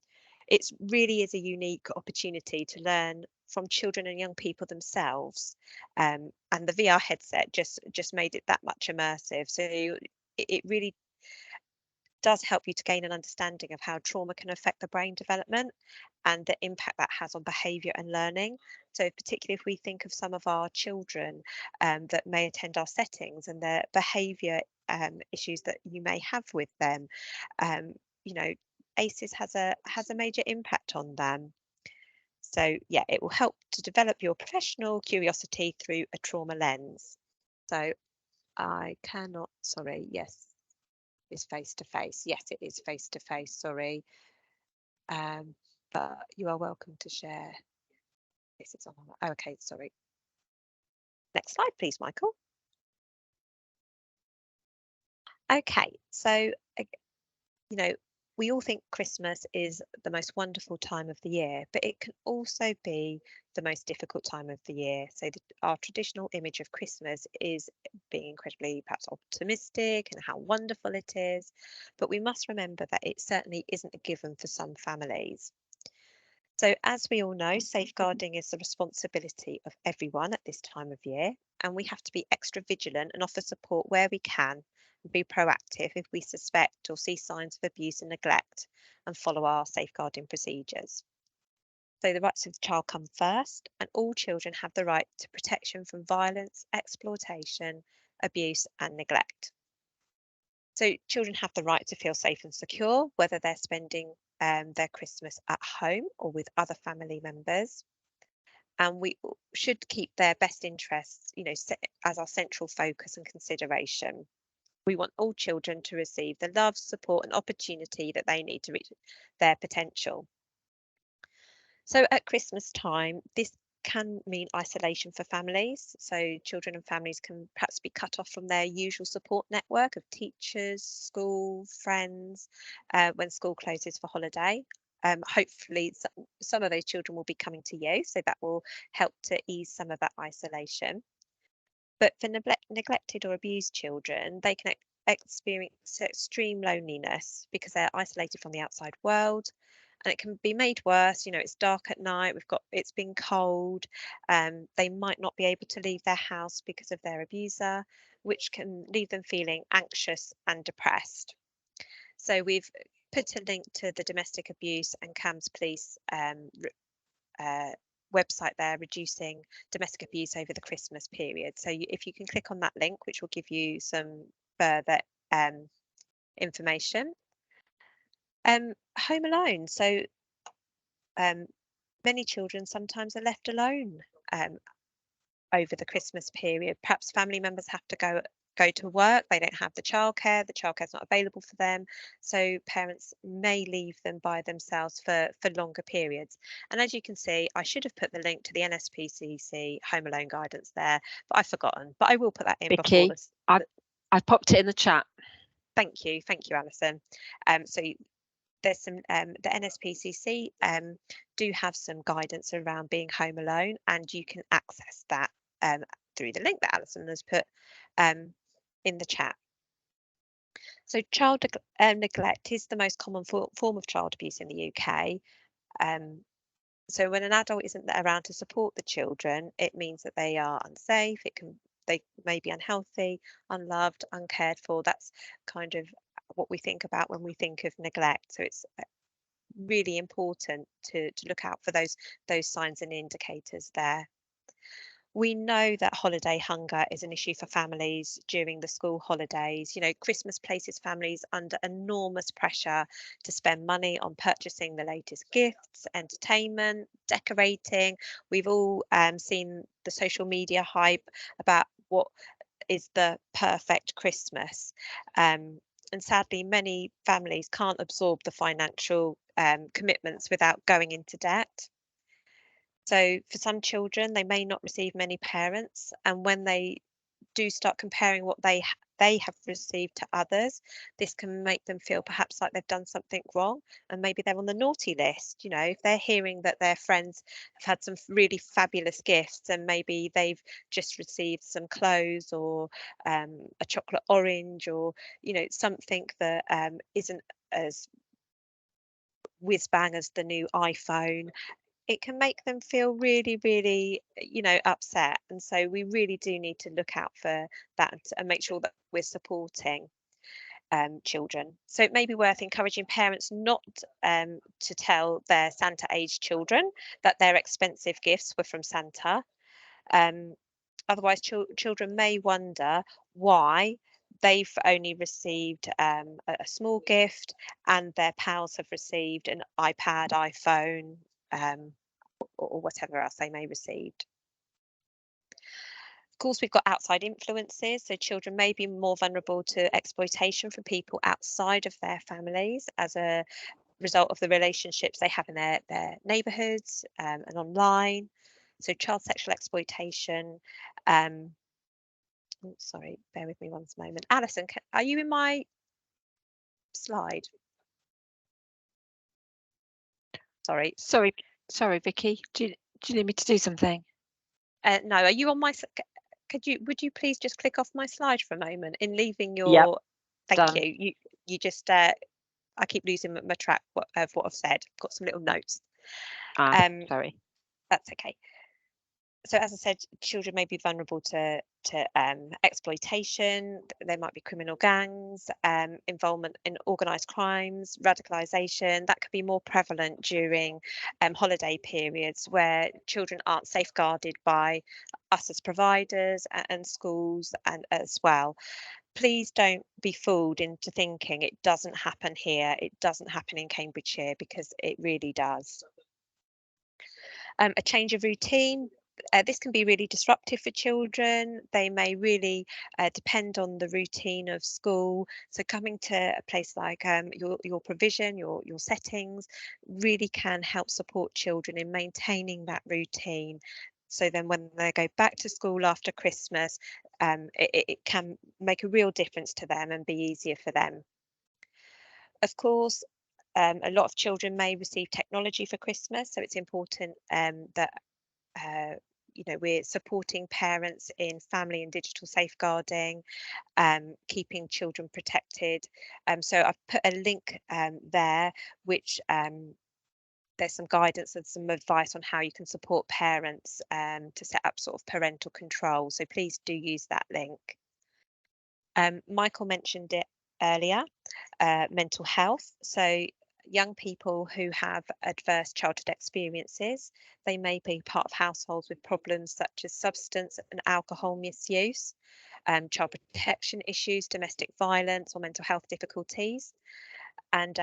It really is a unique opportunity to learn from children and young people themselves, and the VR headset just made it that much immersive. So it really does help you to gain an understanding of how trauma can affect the brain development and the impact that has on behaviour and learning. So particularly if we think of some of our children that may attend our settings and their behaviour issues that you may have with them, you know, ACEs has a major impact on them. So yeah, it will help to develop your professional curiosity through a trauma lens. So I cannot, sorry, yes, it's face to face. Yes, it is face to face, sorry. But you are welcome to share. This is on, okay, sorry. Next slide, please, Michael. Okay, so You know, we all think Christmas is the most wonderful time of the year, but it can also be the most difficult time of the year. So our traditional image of Christmas is being incredibly perhaps optimistic and how wonderful it is. But we must remember that it certainly isn't a given for some families. So as we all know, safeguarding is the responsibility of everyone at this time of year, and we have to be extra vigilant and offer support where we can and be proactive if we suspect or see signs of abuse and neglect and follow our safeguarding procedures. So the rights of the child come first, and all children have the right to protection from violence, exploitation, abuse and neglect. So children have the right to feel safe and secure, whether they're spending their Christmas at home or with other family members. And we should keep their best interests, as our central focus and consideration. We want all children to receive the love, support and opportunity that they need to reach their potential. So at Christmas time, this can mean isolation for families. So children and families can perhaps be cut off from their usual support network of teachers, school, friends, when school closes for holiday. Hopefully some of those children will be coming to you, so that will help to ease some of that isolation. But for neglected or abused children, they can experience extreme loneliness because they're isolated from the outside world. And it can be made worse. It's dark at night, it's been cold, they might not be able to leave their house because of their abuser, which can leave them feeling anxious and depressed. So we've put a link to the Domestic Abuse and CAMHS Police website there, reducing domestic abuse over the Christmas period. So if you can click on that link, which will give you some further information. Home alone. So many children sometimes are left alone over the Christmas period. Perhaps family members have to go to work, they don't have the childcare's not available for them, so parents may leave them by themselves for longer periods. And as you can see, I should have put the link to the NSPCC Home Alone guidance there, but I've forgotten, but I will put that in Vicky, before this. I popped it in the chat. Thank you, Alison. So there's some the NSPCC do have some guidance around being home alone, and you can access that through the link that Alison has put in the chat. So child neglect is the most common form of child abuse in the UK. So when an adult isn't around to support the children, it means that they are unsafe. They may be unhealthy, unloved, uncared for. That's kind of what we think about when we think of neglect. So it's really important to look out for those signs and indicators there. We know that holiday hunger is an issue for families during the school holidays. Christmas places families under enormous pressure to spend money on purchasing the latest gifts, entertainment, decorating. We've all seen the social media hype about what is the perfect Christmas. And sadly, many families can't absorb the financial commitments without going into debt. So for some children, they may not receive many parents, and when they do start comparing what they have received to others, this can make them feel perhaps like they've done something wrong, and maybe they're on the naughty list. If they're hearing that their friends have had some really fabulous gifts, and maybe they've just received some clothes or a chocolate orange, or something that isn't as whiz bang as the new iPhone, it can make them feel really, really, upset. And so we really do need to look out for that and make sure that we're supporting children. So it may be worth encouraging parents not to tell their Santa-aged children that their expensive gifts were from Santa. Otherwise, children may wonder why they've only received a small gift and their pals have received an iPad, iPhone, or whatever else they may received. Of course, we've got outside influences, so children may be more vulnerable to exploitation from people outside of their families as a result of the relationships they have in their neighbourhoods and online. So child sexual exploitation. Sorry, bear with me one moment. Alison, are you in my slide? Sorry. Sorry, Vicky. Do you need me to do something? No, are you on my? Would you please just click off my slide for a moment in leaving your? Thank done. you. You just. I keep losing my track of what I've said. I've got some little notes. Sorry. That's okay. So as I said, children may be vulnerable to exploitation. There might be criminal gangs, involvement in organised crimes, radicalisation. That could be more prevalent during holiday periods where children aren't safeguarded by us as providers and schools and as well. Please don't be fooled into thinking it doesn't happen here. It doesn't happen in Cambridgeshire, because it really does. A change of routine. This can be really disruptive for children. They may really depend on the routine of school. So coming to a place like your provision, your settings, really can help support children in maintaining that routine. So then when they go back to school after Christmas, it can make a real difference to them and be easier for them. Of course, a lot of children may receive technology for Christmas, so it's important that we're supporting parents in family and digital safeguarding, keeping children protected. So I've put a link there, which there's some guidance and some advice on how you can support parents to set up sort of parental control. So please do use that link. Michael mentioned it earlier, mental health. So young people who have adverse childhood experiences, they may be part of households with problems such as substance and alcohol misuse, child protection issues, domestic violence or mental health difficulties. And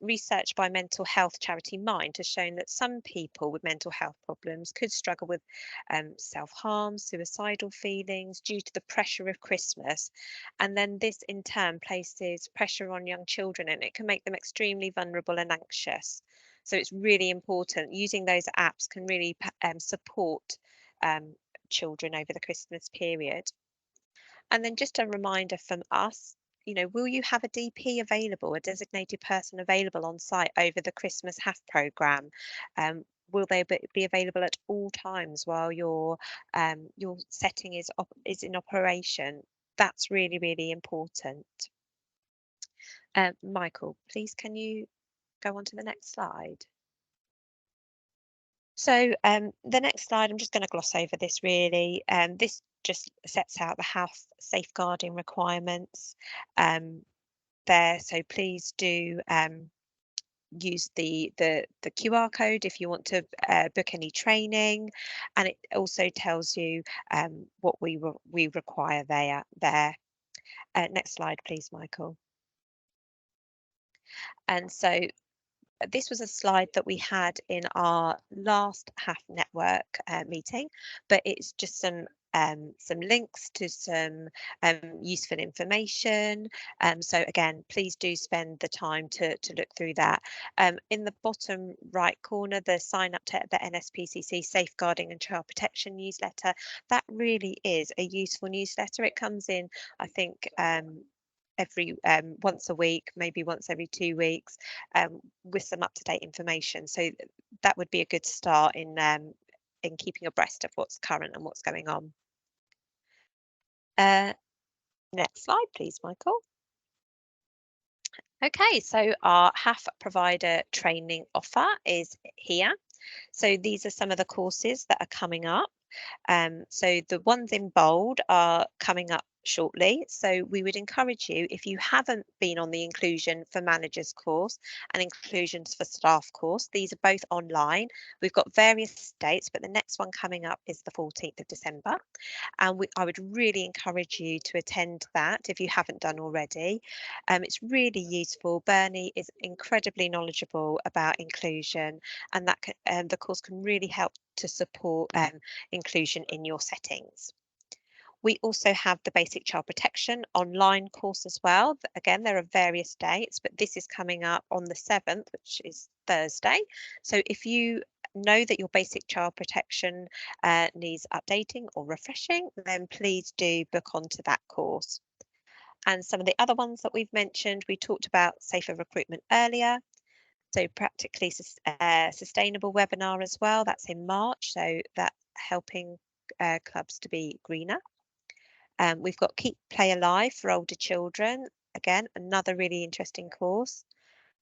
research by mental health charity Mind has shown that some people with mental health problems could struggle with self-harm, suicidal feelings due to the pressure of Christmas. And then this in turn places pressure on young children, and it can make them extremely vulnerable and anxious. So it's really important. Using those apps can really support children over the Christmas period. And then just a reminder from us, will you have a DP available, a designated person available on site over the Christmas HAF programme? Will they be available at all times while your setting is in operation? That's really, really important. Michael, please, can you go on to the next slide? So the next slide, I'm just going to gloss over this really. This just sets out the HAF safeguarding requirements there. So please do use the QR code if you want to book any training, and it also tells you what we require there. Next slide, please, Michael. And so this was a slide that we had in our last HAF network meeting, but it's just some links to some useful information. So again, please do spend the time to look through that. In the bottom right corner, the sign up to the NSPCC Safeguarding and Child Protection newsletter, that really is a useful newsletter. It comes in, I think, every once a week, maybe once every 2 weeks, with some up-to-date information. So that would be a good start in keeping abreast of what's current and what's going on. Next slide, please, Michael. Okay, so our HAF provider training offer is here. So these are some of the courses that are coming up. So the ones in bold are coming up shortly. So we would encourage you, if you haven't been on the Inclusion for Managers course and Inclusions for Staff course, these are both online. We've got various dates, but the next one coming up is the 14th of December. And I would really encourage you to attend that if you haven't done already. It's really useful. Bernie is incredibly knowledgeable about inclusion, and that the course can really help to support inclusion in your settings. We also have the Basic Child Protection online course as well. Again, there are various dates, but this is coming up on the 7th, which is Thursday. So if you know that your Basic Child Protection needs updating or refreshing, then please do book onto that course. And some of the other ones that we've mentioned, we talked about safer recruitment earlier. So practically sustainable webinar as well. That's in March. So that helping clubs to be greener. We've got Keep Play Alive for older children. Again, another really interesting course.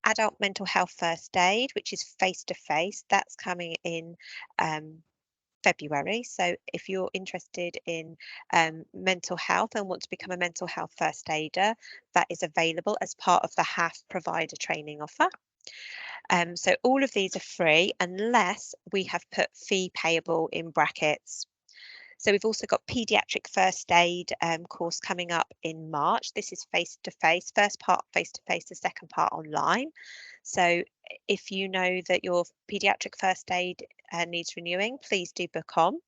Adult Mental Health First Aid, which is face-to-face. That's coming in February. So if you're interested in mental health and want to become a mental health first aider, that is available as part of the HAF Provider training offer. So all of these are free unless we have put fee payable in brackets. So we've also got paediatric first aid course coming up in March. This is face-to-face, first part face-to-face, the second part online. So if you know that your paediatric first aid needs renewing, please do book on.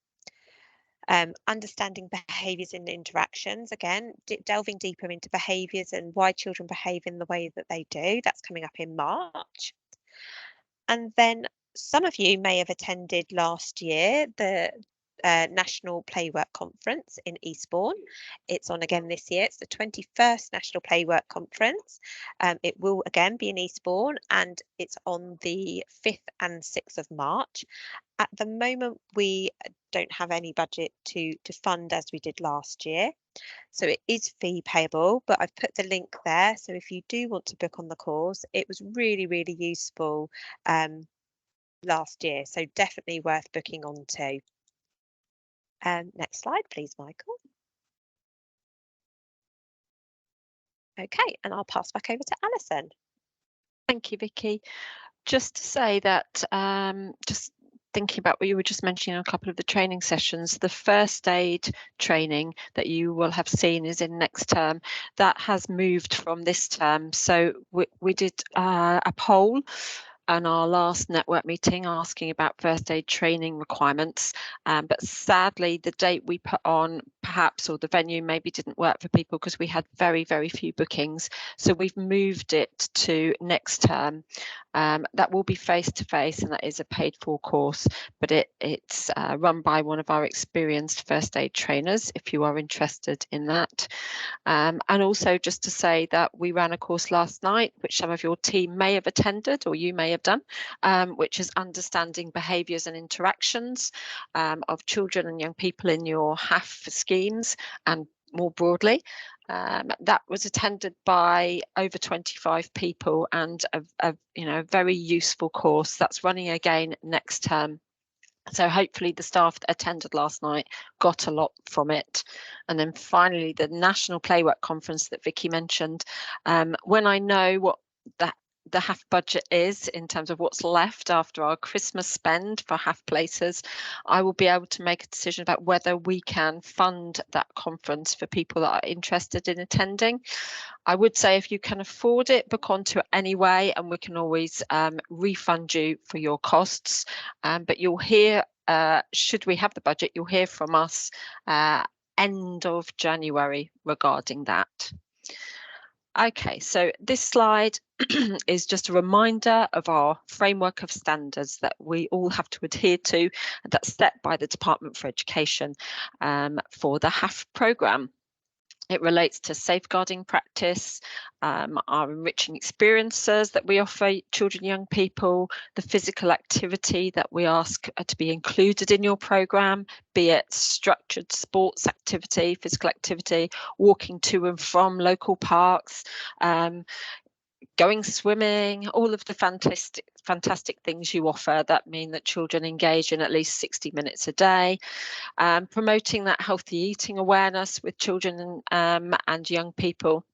Understanding behaviours and interactions, again, delving deeper into behaviours and why children behave in the way that they do. That's coming up in March. And then some of you may have attended last year the National Playwork Conference in Eastbourne. It's on again this year. It's the 21st National Playwork Conference. It will again be in Eastbourne, and it's on the 5th and 6th of March. At the moment, we don't have any budget to fund as we did last year. So it is fee payable, but I've put the link there. So if you do want to book on the course, it was really, really useful last year. So definitely worth booking on to. Next slide, please, Michael. Okay, and I'll pass back over to Alison. Thank you, Vicky. Just to say that, just thinking about what you were just mentioning on a couple of the training sessions, the first aid training that you will have seen is in next term. That has moved from this term. So we did a poll on our last network meeting asking about first aid training requirements, but sadly the date we put on perhaps, or the venue maybe didn't work for people because we had very, very few bookings. So we've moved it to next term. That will be face-to-face, and that is a paid-for course, but it's run by one of our experienced first aid trainers if you are interested in that. And also just to say that we ran a course last night, which some of your team may have attended or you may have done, which is understanding behaviours and interactions of children and young people in your HAF schemes and more broadly. That was attended by over 25 people, and a very useful course that's running again next term. So hopefully the staff that attended last night got a lot from it. And then finally, the National Playwork Conference that Vicky mentioned. When I know what the HAF budget is in terms of what's left after our Christmas spend for HAF places, I will be able to make a decision about whether we can fund that conference for people that are interested in attending. I would say if you can afford it, book onto it anyway, and we can always refund you for your costs. But you'll hear, should we have the budget, you'll hear from us end of January regarding that. Okay, so this slide is just a reminder of our framework of standards that we all have to adhere to, and that's set by the Department for Education for the HAF programme. It relates to safeguarding practice, our enriching experiences that we offer children and young people, the physical activity that we ask to be included in your programme, be it structured sports activity, physical activity, walking to and from local parks, going swimming, all of the fantastic things you offer that mean that children engage in at least 60 minutes a day. Promoting that healthy eating awareness with children and young people.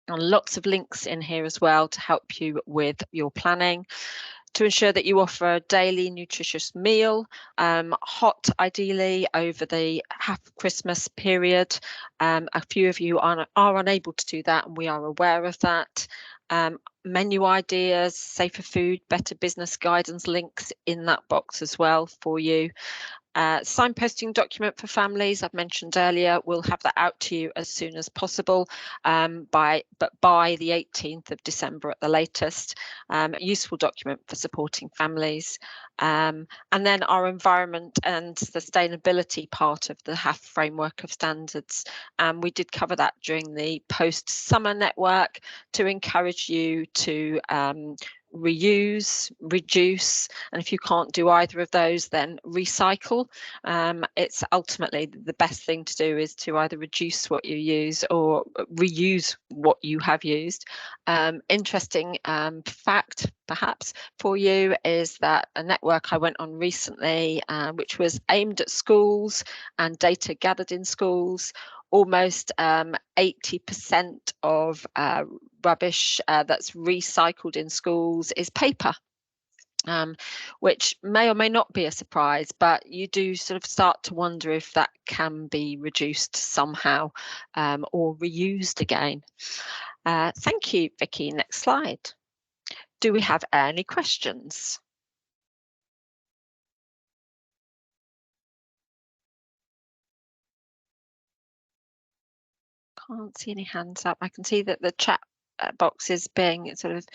And lots of links in here as well to help you with your planning. To ensure that you offer a daily nutritious meal, hot ideally over the HAF Christmas period. A few of you are unable to do that, and we are aware of that. Menu ideas, safer food, better business guidance links in that box as well for you. Signposting document for families, I've mentioned earlier, we'll have that out to you as soon as possible, by the 18th of December at the latest. Useful document for supporting families. And then our environment and sustainability part of the HAF framework of standards. We did cover that during the post-summer network to encourage you to reuse, reduce, and if you can't do either of those, then recycle. It's ultimately the best thing to do is to either reduce what you use or reuse what you have used. Interesting fact perhaps for you is that a network I went on recently, which was aimed at schools and data gathered in schools, almost 80% of rubbish that's recycled in schools is paper. Which may or may not be a surprise, but you do sort of start to wonder if that can be reduced somehow or reused again. Thank you, Vicky. Next slide. Do we have any questions? Can't see any hands up. I can see that the chat box is being sort of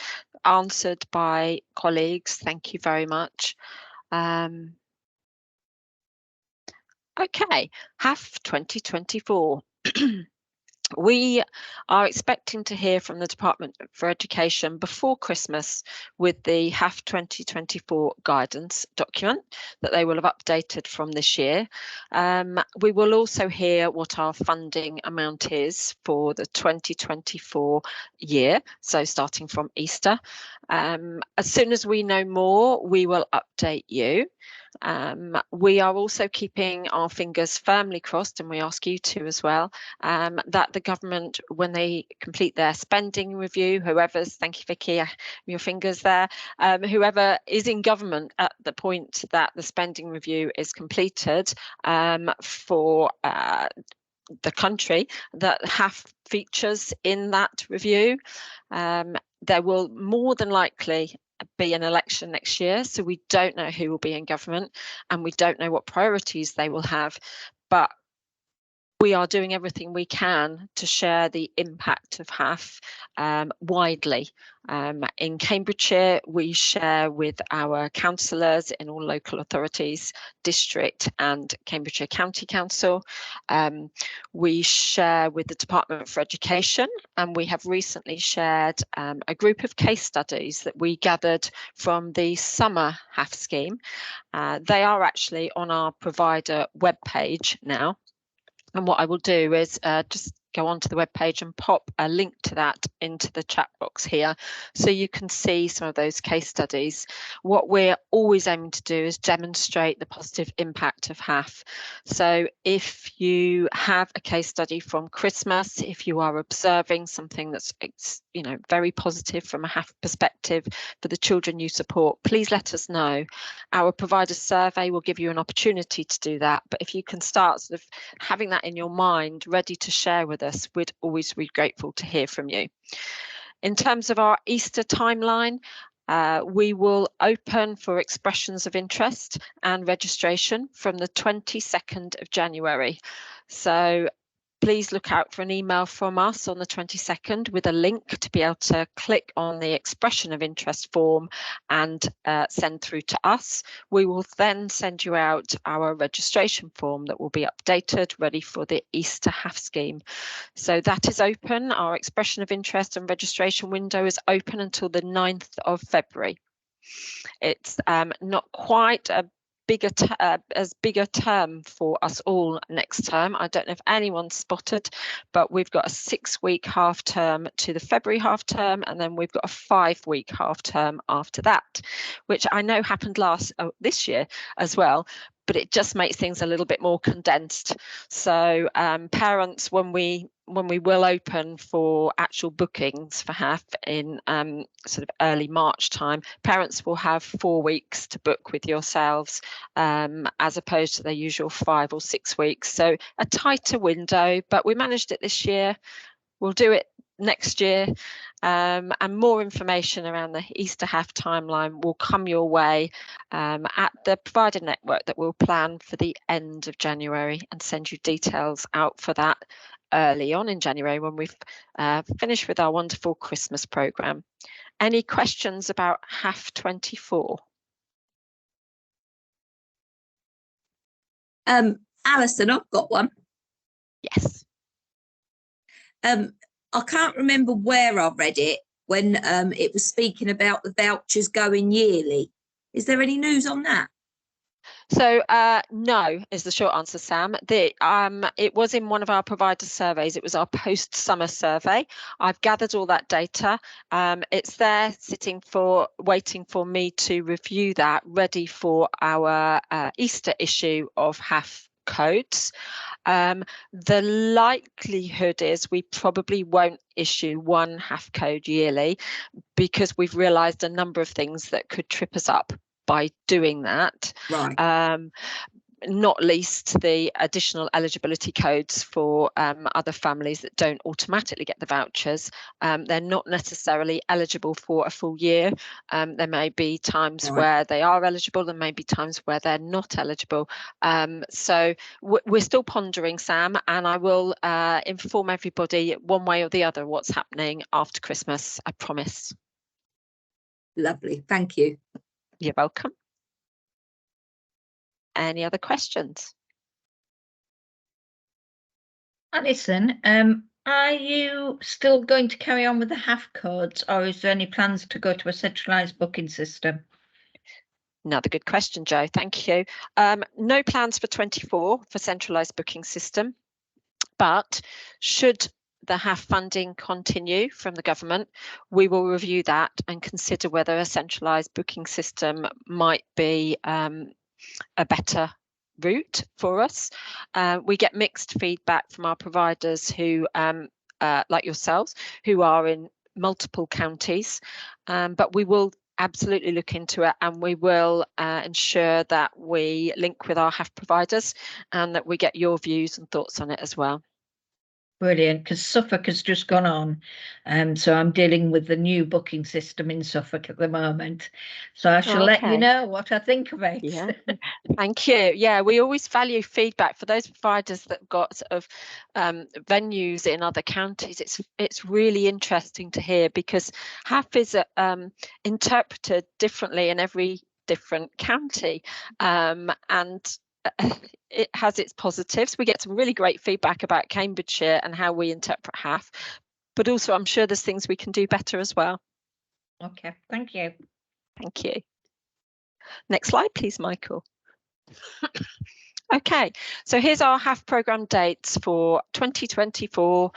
answered by colleagues. Thank you very much. Okay, HAF 2024. We are expecting to hear from the Department for Education before Christmas with the HAF 2024 guidance document that they will have updated from this year. We will also hear what our funding amount is for the 2024 year, so starting from Easter. As soon as we know more, we will update you. We are also keeping our fingers firmly crossed, and we ask you to as well, that the government, when they complete their spending review, thank you Vicky, your fingers there, whoever is in government at the point that the spending review is completed for the country, that HAF features in that review. There will more than likely be an election next year, so we don't know who will be in government and we don't know what priorities they will have, but we are doing everything we can to share the impact of HAF widely. In Cambridgeshire, we share with our councillors in all local authorities, district and Cambridgeshire County Council. We share with the Department for Education, and we have recently shared a group of case studies that we gathered from the summer HAF scheme. They are actually on our provider webpage now. And what I will do is just go onto the webpage and pop a link to that into the chat box here, so you can see some of those case studies. What we're always aiming to do is demonstrate the positive impact of HAF. So if you have a case study from Christmas, if you are observing something that's very positive from a HAF perspective for the children you support, please let us know. Our provider survey will give you an opportunity to do that, but if you can start sort of having that in your mind ready to share with us, we'd always be grateful to hear from you. In terms of our Easter timeline, we will open for expressions of interest and registration from the 22nd of January. So please look out for an email from us on the 22nd with a link to be able to click on the expression of interest form and send through to us. We will then send you out our registration form that will be updated, ready for the Easter HAF scheme. So that is open. Our expression of interest and registration window is open until the 9th of February. It's not quite as big a term for us all next term. I don't know if anyone's spotted, but we've got a 6-week half term to the February half term, and then we've got a 5-week half term after that, which I know happened this year as well, but it just makes things a little bit more condensed. So parents, when we will open for actual bookings for HAF in sort of early March time, parents will have 4 weeks to book with yourselves as opposed to their usual 5 or 6 weeks. So a tighter window, but we managed it this year. We'll do it next year, and more information around the Easter HAF timeline will come your way at the provider network that we'll plan for the end of January, and send you details out for that early on in January when we've finished with our wonderful Christmas programme. Any questions about HAF 24? Alison, I've got one. Yes. I can't remember where I read it, when it was speaking about the vouchers going yearly. Is there any news on that? So no is the short answer, Sam. It was in one of our provider surveys. It was our post-summer survey. I've gathered all that data. It's there waiting for me to review that, ready for our Easter issue of HAF codes. The likelihood is we probably won't issue one HAF code yearly, because we've realised a number of things that could trip us up by doing that. Right. Not least the additional eligibility codes for other families that don't automatically get the vouchers. They're not necessarily eligible for a full year. There may be times where they are eligible, there may be times where they're not eligible. So we're still pondering, Sam, and I will inform everybody one way or the other what's happening after Christmas, I promise. Lovely, thank you. You're welcome. Any other questions? Alison, are you still going to carry on with the HAF codes, or is there any plans to go to a centralised booking system? Another good question, Jo. Thank you. No plans for 24 for centralised booking system, but should the HAF funding continue from the government, we will review that and consider whether a centralised booking system might be a better route for us. We get mixed feedback from our providers who, like yourselves, who are in multiple counties, but we will absolutely look into it, and we will ensure that we link with our HAF providers and that we get your views and thoughts on it as well. Brilliant, because Suffolk has just gone on, so I'm dealing with the new booking system in Suffolk at the moment. So I shall let you know what I think of it. Yeah, thank you. Yeah, we always value feedback for those providers that have got sort of venues in other counties. It's really interesting to hear, because HAF is interpreted differently in every different county, and it has its positives. We get some really great feedback about Cambridgeshire and how we interpret HAF, but also I'm sure there's things we can do better as well. Okay, thank you. Thank you. Next slide, please, Michael. Okay, so here's our HAF programme dates for 2024.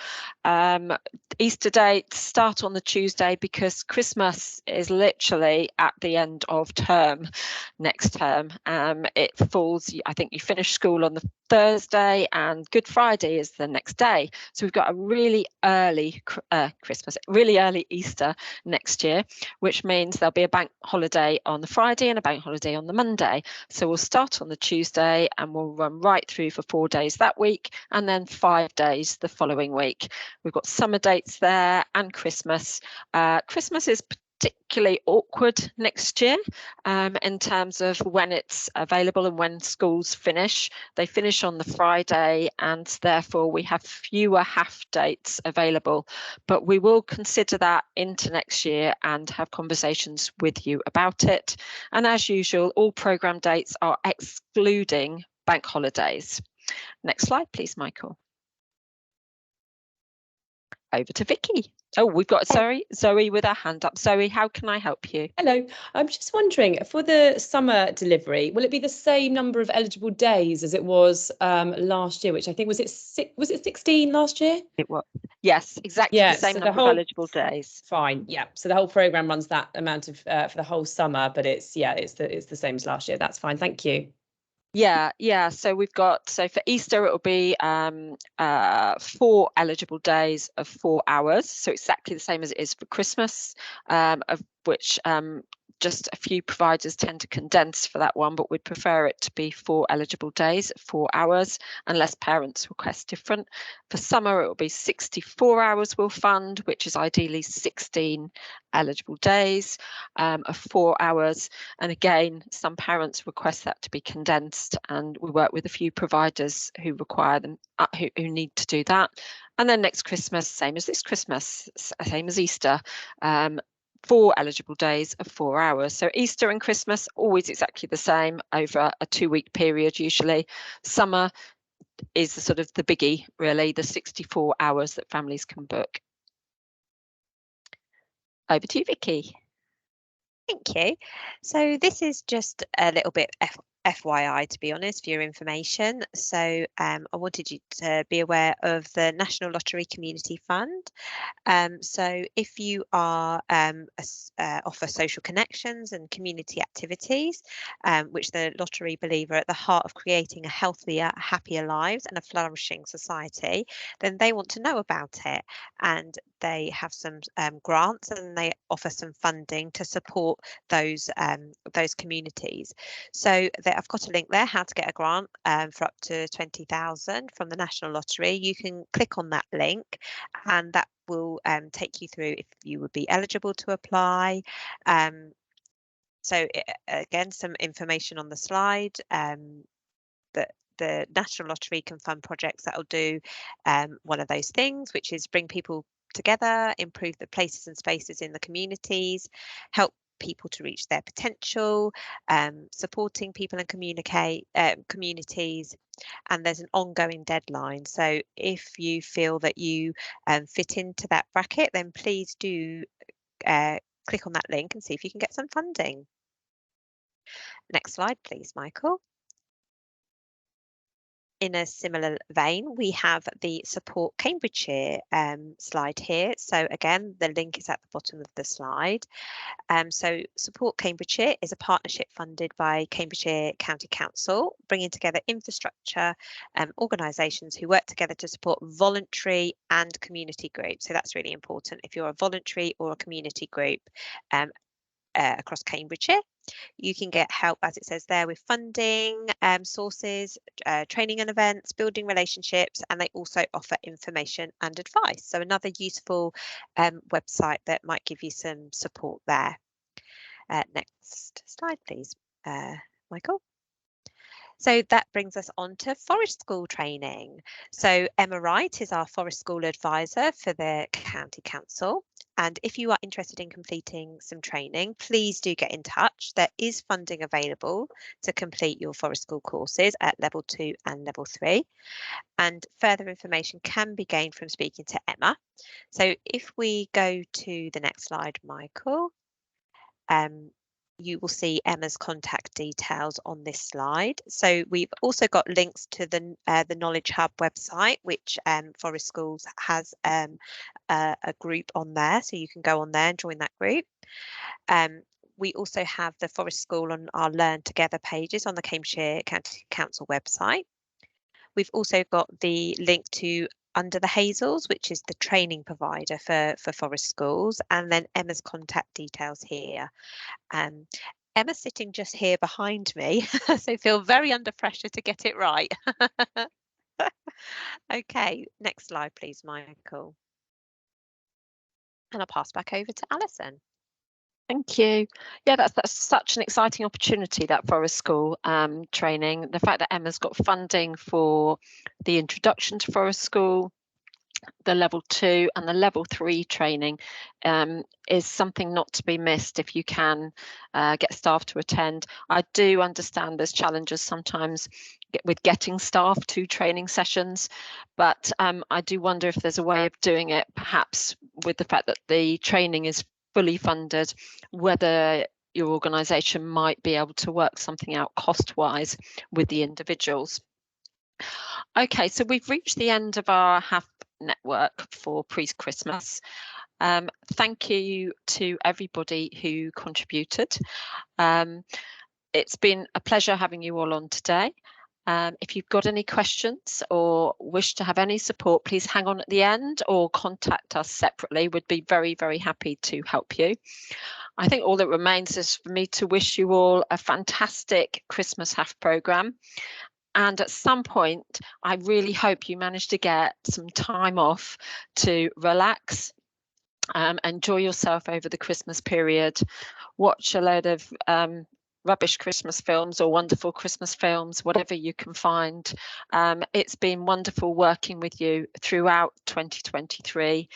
Easter dates start on the Tuesday, because Christmas is literally at the end of term, next term. It falls, I think you finish school on the Thursday and Good Friday is the next day. So we've got a really early Christmas, really early Easter next year, which means there'll be a bank holiday on the Friday and a bank holiday on the Monday. So we'll start on the Tuesday and we'll run right through for 4 days that week, and then 5 days the following week. We've got summer dates there and Christmas. Christmas is particularly awkward next year in terms of when it's available and when schools finish. They finish on the Friday, and therefore we have fewer HAF dates available, but we will consider that into next year and have conversations with you about it. And as usual, all programme dates are excluding bank holidays. Next slide, please, Michael. Over to Vicky. Oh, we've got Zoe with her hand up. Zoe, how can I help you? Hello, I'm just wondering, for the summer delivery, will it be the same number of eligible days as it was last year, which I think was it 16 last year? It was. Yes, exactly the same number of eligible days. Fine, yeah. So the whole programme runs that amount of for the whole summer, but it's the same as last year. That's fine. Thank you. Yeah. So we've got, so for Easter, it will be 4 eligible days of 4 hours. So exactly the same as it is for Christmas, of which just a few providers tend to condense for that one, but we'd prefer it to be 4 eligible days, 4 hours, unless parents request different. For summer, it will be 64 hours we'll fund, which is ideally 16 eligible days of 4 hours. And again, some parents request that to be condensed, and we work with a few providers who require them, who need to do that. And then next Christmas, same as this Christmas, same as Easter, 4 eligible days of 4 hours. So Easter and Christmas, always exactly the same over a 2-week period usually. Summer is the sort of the biggie, really, the 64 hours that families can book. over to you, Vicky. Thank you. So this is just a little bit FYI, to be honest, for your information. So I wanted you to be aware of the National Lottery Community Fund. So if you are offer social connections and community activities, which the lottery believe are at the heart of creating a healthier, happier lives and a flourishing society, then they want to know about it. And they have some grants, and they offer some funding to support those communities. So I've got a link there, how to get a grant for up to 20,000 from the National Lottery. You can click on that link, and that will take you through if you would be eligible to apply. So again, some information on the slide, that the National Lottery can fund projects that will do one of those things, which is bring people together, improve the places and spaces in the communities, help people to reach their potential, supporting people and communities, and there's an ongoing deadline. So if you feel that you fit into that bracket, then please do click on that link and see if you can get some funding. Next slide, please, Michael. In a similar vein, we have the Support Cambridgeshire slide here. So again, the link is at the bottom of the slide. So Support Cambridgeshire is a partnership funded by Cambridgeshire County Council, bringing together infrastructure organisations who work together to support voluntary and community groups. So that's really important if you're a voluntary or a community group across Cambridgeshire. You can get help, as it says there, with funding sources, training and events, building relationships, and they also offer information and advice. So another useful website that might give you some support there. Next slide, please, Michael. So that brings us on to Forest School training. So Emma Wright is our Forest School advisor for the County Council. And if you are interested in completing some training, please do get in touch. There is funding available to complete your Forest School courses at level 2 and level 3. And further information can be gained from speaking to Emma. So if we go to the next slide, Michael, you will see Emma's contact details on this slide. So we've also got links to the Knowledge Hub website, which Forest Schools has a group on there. So you can go on there and join that group. We also have the Forest School on our Learn Together pages on the Cambridgeshire County Council website. We've also got the link to Under the Hazels, which is the training provider for Forest Schools, and then Emma's contact details here. Emma's sitting just here behind me, so feel very under pressure to get it right. Okay, next slide, please, Michael. And I'll pass back over to Alison. Thank you. Yeah, that's such an exciting opportunity, that Forest School training. The fact that Emma's got funding for the introduction to Forest School, the level 2 and the level 3 training is something not to be missed if you can get staff to attend. I do understand there's challenges sometimes with getting staff to training sessions, but I do wonder if there's a way of doing it, perhaps with the fact that the training is fully funded, whether your organisation might be able to work something out cost-wise with the individuals. Okay, so we've reached the end of our HAF network for pre-Christmas. Thank you to everybody who contributed. It's been a pleasure having you all on today. If you've got any questions or wish to have any support, please hang on at the end or contact us separately. We'd be very, very happy to help you. I think all that remains is for me to wish you all a fantastic Christmas HAF programme. And at some point, I really hope you manage to get some time off to relax, enjoy yourself over the Christmas period, watch a load of rubbish Christmas films or wonderful Christmas films, whatever you can find. It's been wonderful working with you throughout 2023.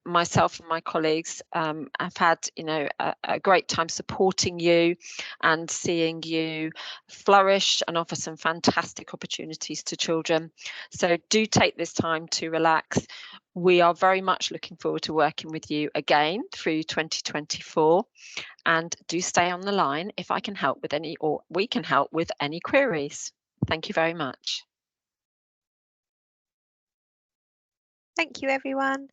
Myself and my colleagues have had, a great time supporting you and seeing you flourish and offer some fantastic opportunities to children. So do take this time to relax. We are very much looking forward to working with you again through 2024, and do stay on the line if I can help with any, or we can help with any queries. Thank you very much. Thank you, everyone.